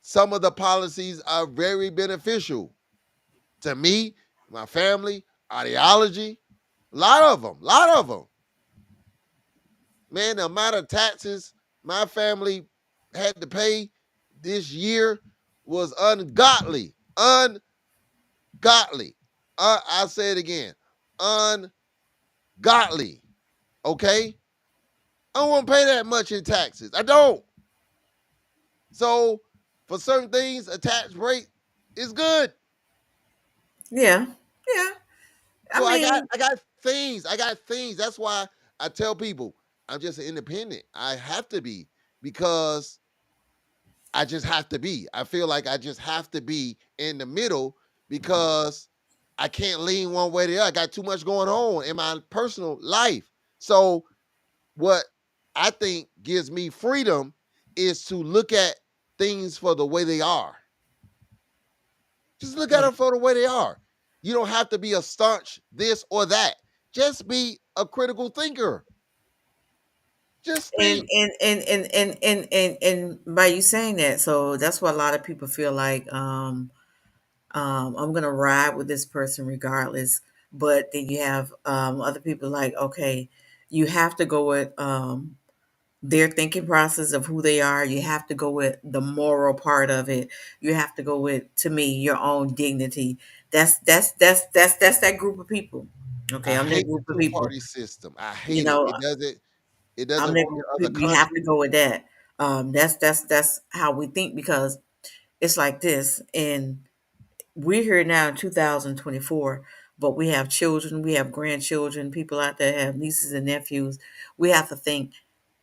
some of the policies are very beneficial to me, my family, ideology. A lot of them, Man, the amount of taxes my family had to pay this year was ungodly. Ungodly. I'll say it again. Ungodly. Okay? I don't want to pay that much in taxes. I don't. So for certain things, a tax break is good. Yeah. Yeah. So I mean, I got things. That's why I tell people I'm just an independent. I have to be because I just have to be. I feel like I just have to be in the middle because I can't lean one way or the other. I got too much going on in my personal life. So what I think gives me freedom is to look at things for the way they are. Just look at yeah. them for the way they are. You don't have to be a staunch this or that. Just be a critical thinker. Just And think. and and and and and and, and by you saying that, so that's why a lot of people feel like I'm gonna ride with this person regardless. But then you have other people like, okay, you have to go with their thinking process of who they are. You have to go with the moral part of it. You have to go with, to me, your own dignity. That's that group of people. Okay, I I'm that hate the group of people. two-party system. I You hate it. know, It I'm doesn't that work in group of other people. You have to countries. go with that. That's how we think, because it's like this, and we're here now in 2024, but we have children, we have grandchildren, people out there have nieces and nephews. We have to think,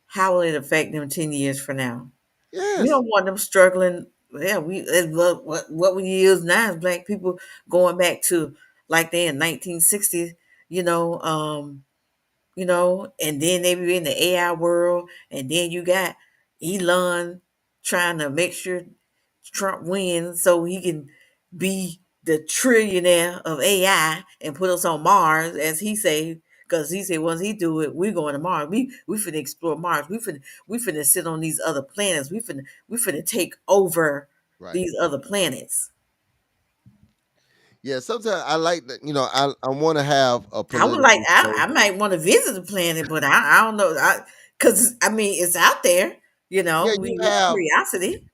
how will it affect them 10 years from now? We Yes. don't want them struggling. Yeah, what we use now is black people going back to like they in 1960s, you know, and then they be in the AI world, and then you got Elon trying to make sure Trump wins so he can be the trillionaire of AI and put us on Mars, as he say, because he said once he do it, we're going to Mars. We finna explore Mars. We finna sit on these other planets. We finna take over Right. these other planets. Yeah, sometimes I like that, I want to have a I would like. political show. I might want to visit the planet, but I don't know. Because I mean, it's out there. Yeah, We you with have curiosity.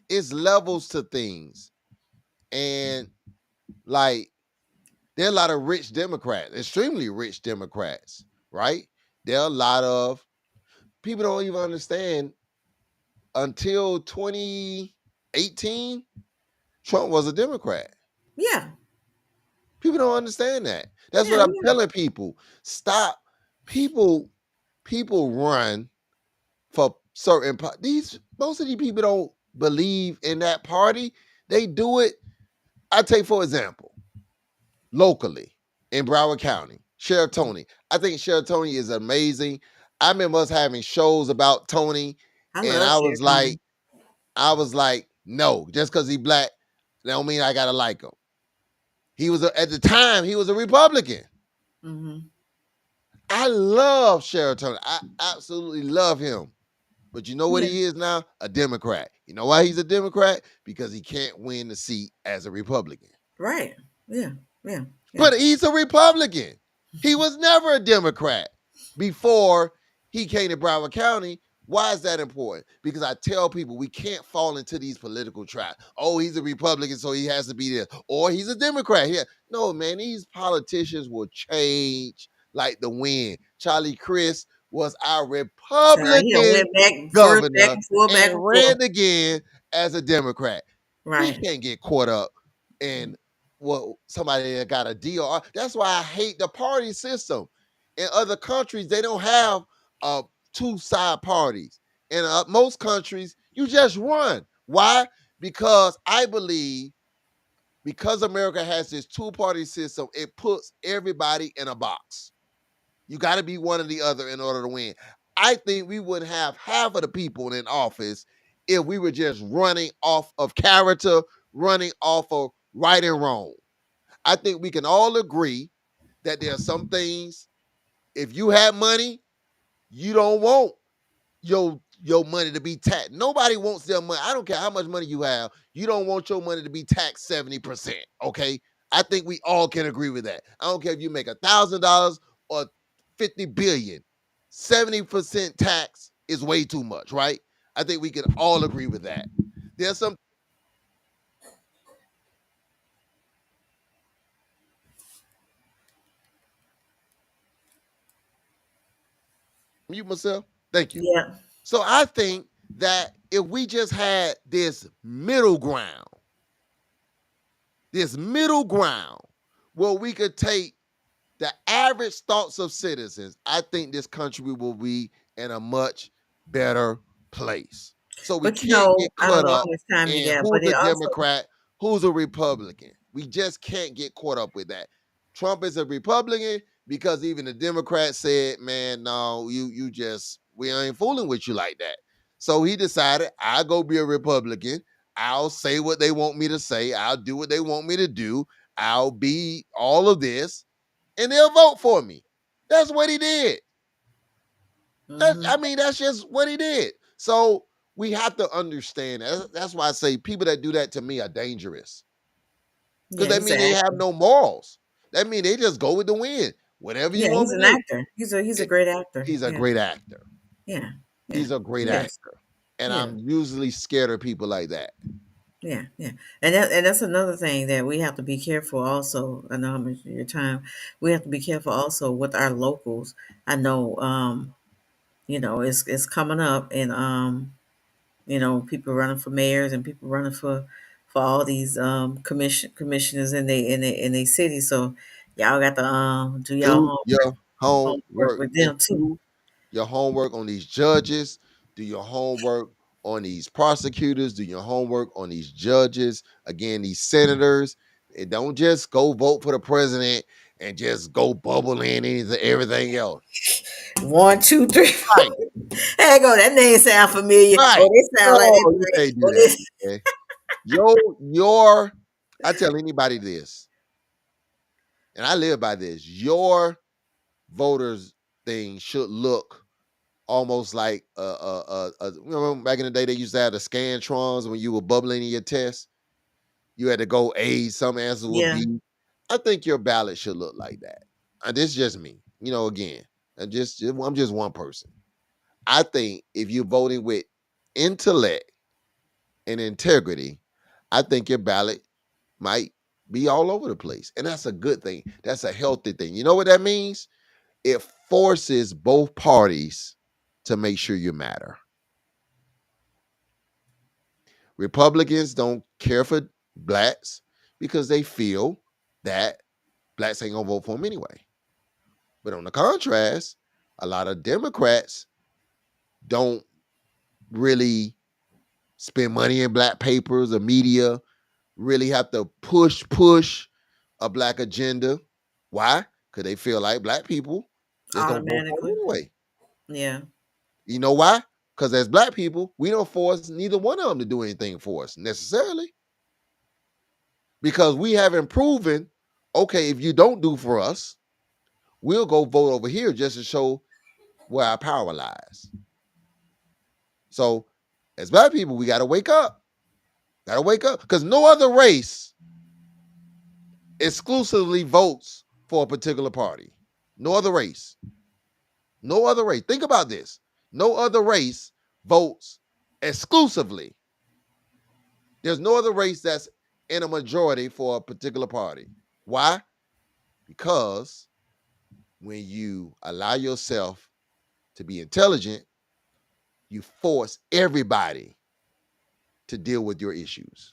it's levels to things. And like there are a lot of rich Democrats, extremely rich Democrats, right? There are a lot of people don't even understand until 2018, Trump was a Democrat. Yeah, People don't understand that. That's what yeah, I'm yeah. telling people. Stop. People, people run for certain these most of these people don't believe in that party. They do it. I take for example, locally in Broward County, Sheriff Tony. I think Sheriff Tony is amazing. I remember us having shows about Tony, I and love Share Tony. I was like, no, just because he black, that don't mean I gotta like him. At the time, he was a Republican. Hmm. I love Sheriff Tony. I absolutely love him. But you know what Yeah, he is now? A Democrat. You know why he's a Democrat? Because he can't win the seat as a Republican. right. Yeah, yeah, yeah. But he's a Republican. He was never a Democrat before he came to Broward County. Why is that important? Because I tell people we can't fall into these political traps. Oh, he's a Republican, so he has to be there. Or he's a Democrat. Yeah. No, man, these politicians will change like the wind. Charlie Chris was our Sorry, he done Republican went back first, back governor and forth, and back and forth. ran again as a Democrat. We Right. can't get caught up in somebody that got a deal. That's why I hate the party system. In other countries, they don't have two side parties. In most countries, you just run. Why? Because I believe because America has this two-party system, it puts everybody in a box. You got to be one or the other in order to win. I think we would have half of the people in office if we were just running off of character, running off of right and wrong. I think we can all agree that there are some things, if you have money, you don't want your money to be taxed. Nobody wants their money. I don't care how much money you have. You don't want your money to be taxed 70%. Okay. I think we all can agree with that. I don't care if you make $1,000 or 50 billion. 70% tax is way too much, right? I think we can all agree with that. There's some mute myself. Thank you. Yeah. So I think that if we just had this middle ground where we could take the average thoughts of citizens, I think this country will be in a much better place. So we But can't get I don't caught know how up much time you in got, but who's it a also, Democrat, who's a Republican. We just can't get caught up with that. Trump is a Republican because even the Democrats said, man, no, you just, we ain't fooling with you like that. So he decided, I'll go be a Republican. I'll say what they want me to say. I'll do what they want me to do. I'll be all of this and they'll vote for me. That's what he did. hmm, That's just what he did. So we have to understand. That's why I say people that do that to me are dangerous because yeah, that means they have exactly. no morals. That means they just go with the wind. Whatever you Yeah, want he's me an to do. actor. He's a great actor. He's a Yeah, great actor. yeah, yeah. He's a great Yes, actor. And yeah, I'm usually scared of people like that. yeah, yeah. And that's another thing that we have to be careful. Also, I know how much of your time. We have to be careful also with our locals. I know, it's coming up, and people running for mayors and people running for all these commissioners in they city. So y'all got to do y'all Do your homework homework. with Just them too. do your homework on these judges. Do your homework on these prosecutors. Do your homework on these judges. Again, these senators. And don't just go vote for the president and just go bubble in everything else. One, two, three, four. Right, Hey, go. That name sound familiar. right. Oh, they sound like No, they. you can't do Oh, that. this. Okay? Your I tell anybody this, and I live by this. Your voters thing should look almost like back in the day they used to have the scantrons when you were bubbling in your test. You had to go A, some answers would Yeah. B. I think your ballot should look like that. This is just me. Again, I'm just one person. I think if you're voting with intellect and integrity, I think your ballot might be all over the place. And that's a good thing. That's a healthy thing. You know what that means? It forces both parties to make sure you matter. Republicans don't care for blacks because they feel that blacks ain't gonna vote for them anyway. But on the contrast, a lot of Democrats don't really spend money in black papers or media, really have to push a black agenda. Why? Because they feel like black people just gonna vote for them Automatically. anyway. Yeah. You know why? Because as black people, we don't force neither one of them to do anything for us necessarily. Because we haven't proven, okay, if you don't do for us, we'll go vote over here just to show where our power lies. So as black people, we gotta wake up. Gotta wake up. Because no other race exclusively votes for a particular party. No other race. No other race. Think about this. No other race votes exclusively. There's no other race that's in a majority for a particular party. Why? Because when you allow yourself to be intelligent, you force everybody to deal with your issues.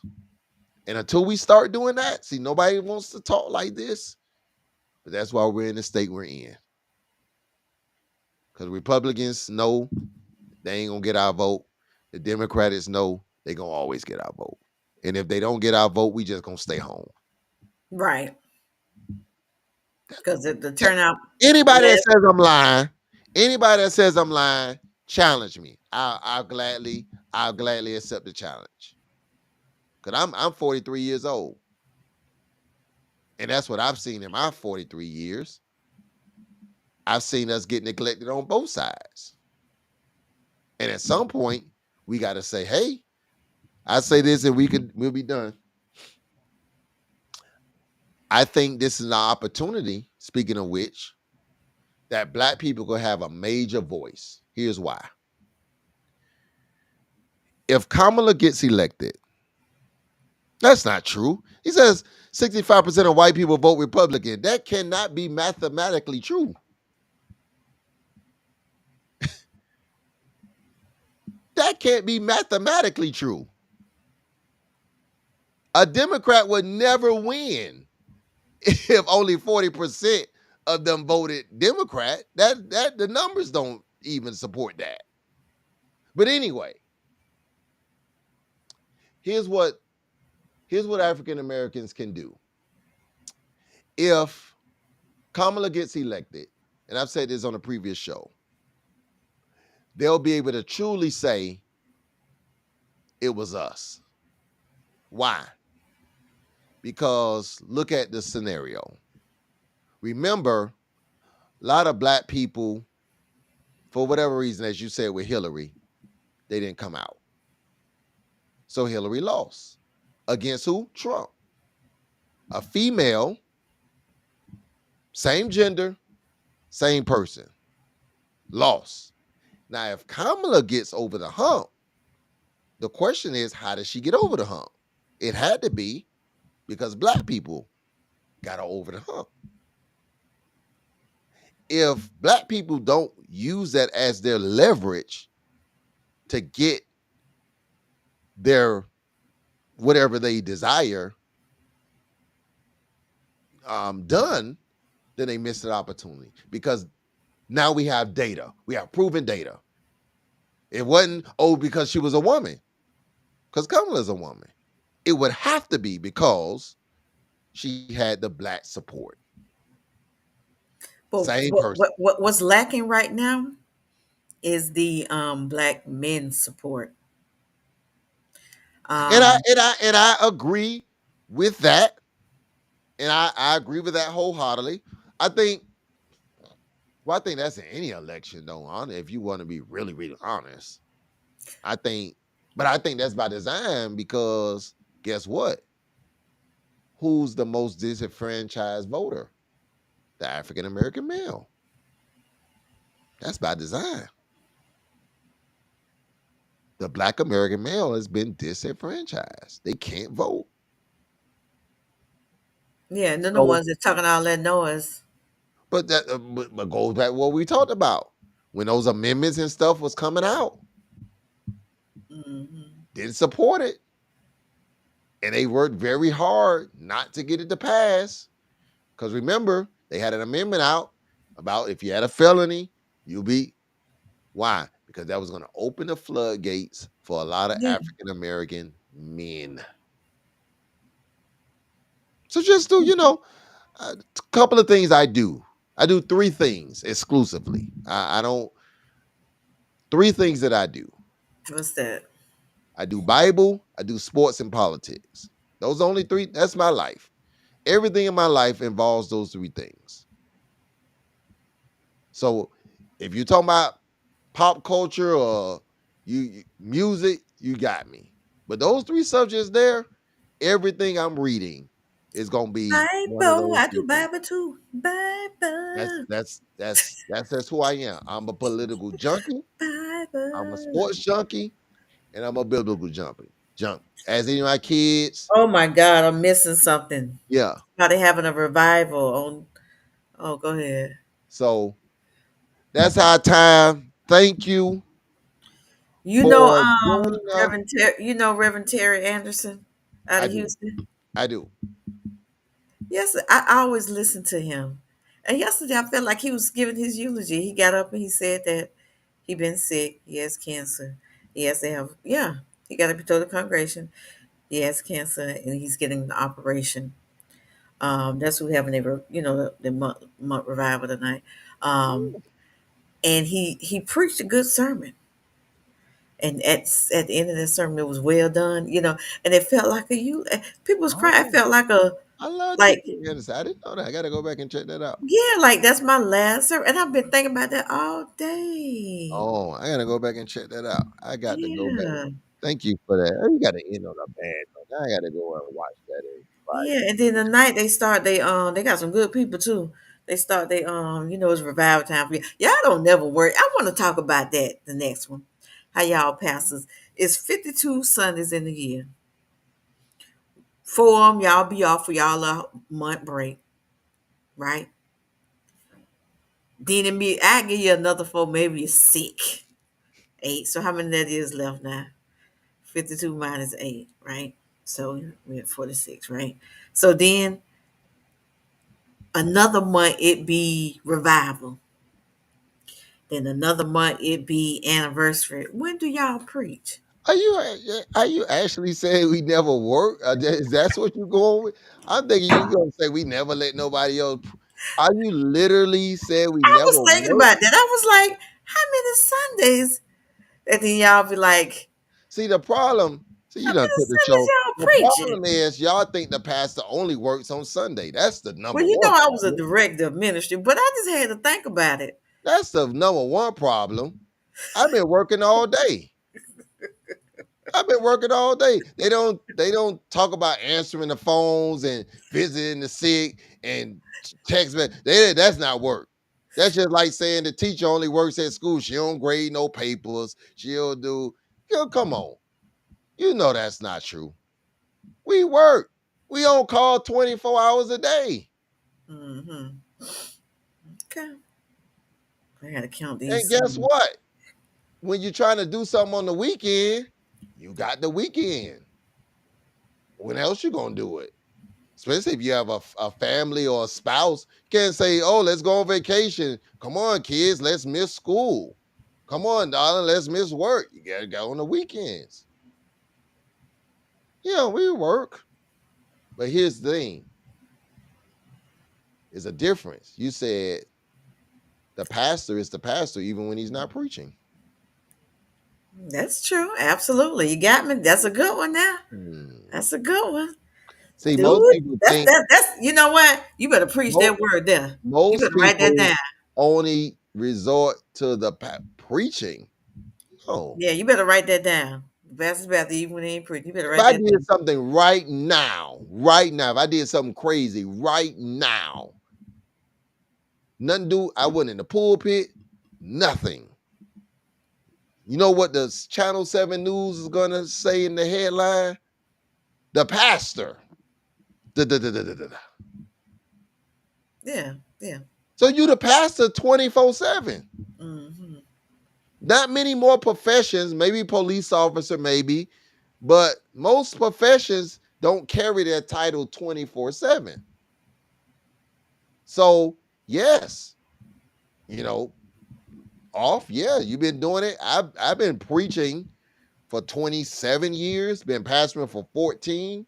And until we start doing that, see, nobody wants to talk like this, but that's why we're in the state we're in. Because Republicans know they ain't gonna get our vote. The Democrats know they gonna always get our vote. And if they don't get our vote, we just gonna stay home. Right. Because the turnout Anybody that last. says I'm lying, challenge me. I'll gladly accept the challenge. Cause I'm 43 years old. And that's what I've seen in my 43 years. I've seen us get neglected on both sides. And at some point, we got to say, hey, I say this and we'll be done. I think this is an opportunity, speaking of which, that black people could have a major voice. Here's why. If Kamala gets elected, that's not true. He says 65% of white people vote Republican. That cannot be mathematically true. That can't be mathematically true. A Democrat would never win if only 40% of them voted Democrat. That the numbers don't even support that. But anyway, here's what African Americans can do. If Kamala gets elected, and I've said this on a previous show, they'll be able to truly say it was us. Why? Because look at the scenario. Remember, a lot of black people, for whatever reason, as you said with Hillary, they didn't come out. So Hillary lost. Against who? Trump. A female Same gender, same person. Lost. Now, if Kamala gets over the hump, the question is, how does she get over the hump? It had to be because black people got her over the hump. If black people don't use that as their leverage to get their whatever they desire done, then they miss an opportunity because now we have data. We have proven data. It wasn't, oh, because she was a woman, because Kamala's a woman. It would have to be because she had the black support. But Same person. what's lacking right now is the black men's support. And I Um, and I and I agree with that. And I agree with that wholeheartedly. I think I think that's in any election though, if you want to be really, really honest. I think, but I think that's by design because guess what? Who's the most disenfranchised voter? The African American male. That's by design. The black American male has been disenfranchised. They can't vote. yeah, and then the So, ones that talking all that noise. but that but goes back to what we talked about when those amendments and stuff was coming out. Hmm. Didn't support it, and they worked very hard not to get it to pass. Because remember, they had an amendment out about if you had a felony, you'll be why? Because that was going to open the floodgates for a lot of Yeah, African American men. So just do, a couple of things I do. I do three things exclusively. I don't, three things that I do. what's that? I do Bible, I do sports and politics. Those only three, that's my life. Everything in my life involves those three things. So if you're talking about pop culture or music, you got me. But those three subjects there, everything I'm reading is gonna be one of Bible, those I three do things. Bible too. Bible, That's who I am. I'm a political junkie. I'm a Bible. sports junkie, and I'm a biblical junkie. Junk. As any of my kids, Oh my God, I'm missing something. yeah. How they having a revival on? Oh, go ahead. So that's our time. Thank you You know, for joining us. Reverend Terry Anderson out I of do. Houston. I do. Yes, I always listen to him. And yesterday, I felt like he was giving his eulogy. He got up and he said that he been sick. He has cancer. He has to have, yeah. He got to be told the congregation he has cancer and he's getting the operation. That's what we having the month revival tonight. Um, and he preached a good sermon. And at the end of the sermon, it was well done. And it felt like a you. People was crying. It Oh, felt like a I love like Terry Anderson. I didn't know that. I got to go back and check that out. yeah, like that's my last sermon, and I've been thinking about that all day. Oh, I gotta go back and check that out. I got to go back. Yeah, Thank you for that. Oh, you got to end on a bad note. Now I got to go and watch that. yeah. And then the night they got some good people too. It's revival time for you. Y'all don't never worry. I want to talk about that the next one. How y'all pastors? It's 52 Sundays in the year. 4 of them y'all be off for y'all a month break, right? Then I give you another 4, maybe you're sick. 8. So how many that is left now? 52 minus 8, right? So we're at 46, right? So then another month it be revival. Then another month it be anniversary. When do y'all preach? Are you actually saying we never work? Is that what you going with? I'm thinking you gonna say we never let nobody else. Are you literally saying we I never was thinking work? about that. I was like, how many Sundays? And then y'all be like, See the problem. See how you done many took the Sundays show. y'all The preaching? problem is y'all think the pastor only works on Sunday. That's the number Well, one I was a problem. director of ministry, but I just had to think about it. That's the number one problem. I've been working all day. I've been working all day. They don't talk about answering the phones and visiting the sick and text. That's not work. That's just like saying the teacher only works at school. She don't grade no papers. She'll do. Come on. You know that's not true. We work. We on call 24 hours a day. Mm-hmm. Okay. I gotta count And these. guess what? When you're trying to do something on the weekend, you got the weekend. When else you gonna do it? Especially if you have a family or a spouse, you can't say, "Oh, let's go on vacation. Come on, kids, let's miss school. Come on, darling, let's miss work." You gotta go on the weekends. Yeah, we work, but here's the thing: there's a difference. You said the pastor is the pastor even when he's not preaching. That's true. Absolutely. You got me. That's a good one now. Hmm. That's a good one. See, Dude, most people think that's you know what? You better preach most, that word there. You most better write that people down. only resort to the preaching. No, Yeah, you better write that down. That's about the even when they ain't preach. You better if write I that did down. something right now, if I did something crazy right now, nothing do, I went in the pulpit, nothing. You know what the Channel 7 News is gonna say in the headline? The pastor. Da, da, da, da, da, da, da. Yeah, yeah. So you the pastor 24/7. Hmm. Not many more professions, maybe police officer, maybe, but most professions don't carry their title 24/7. So, yes, you know, off, yeah, you've been doing it. I've been preaching for 27 years, been pastoring for 14,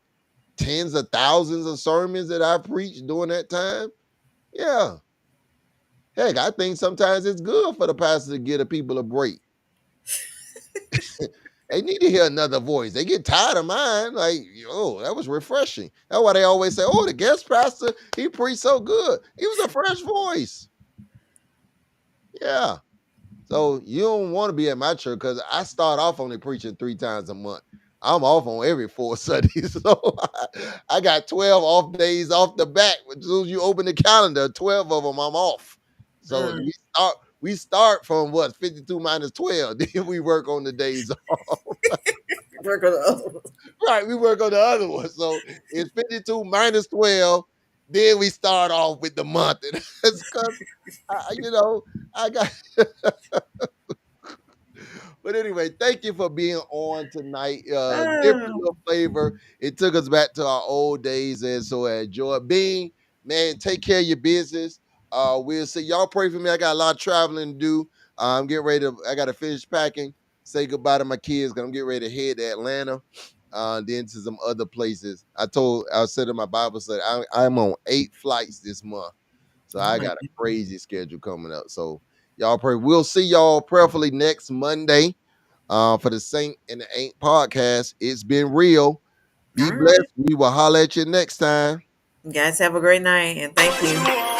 tens of thousands of sermons that I preached during that time. Yeah. Heck, I think sometimes it's good for the pastor to give the people a break. They need to hear another voice. They get tired of mine. Like, oh, that was refreshing. That's why they always say, oh, the guest pastor, he preached so good. He was a fresh voice. Yeah. So you don't want to be at my church because I start off only preaching 3 times a month. I'm off on every 4 Sundays. So I got 12 off days off the bat. As soon as you open the calendar, 12 of them I'm off. So Mm. we start from what 52 minus 12. Then we work on the days off. Work on the other one. Right, we work on the other one. So it's 52 minus 12. Then we start off with the month. And that's because I got but anyway, thank you for being on tonight. Different Oh, little flavor. It took us back to our old days, and so I enjoy being. Man, take care of your business. We'll see. Y'all pray for me. I got a lot of traveling to do. I'm getting ready to. I got to finish packing. Say goodbye to my kids. Cause I'm getting ready to head to Atlanta. Then to some other places. I said in my Bible study, I'm on 8 flights this month. So oh I my got a goodness. crazy schedule coming up. So y'all pray. We'll see y'all prayerfully next Monday for the Saint and the Ain't podcast. It's been real. Be All right. blessed. We will holler at you next time. You guys have a great night and thank you.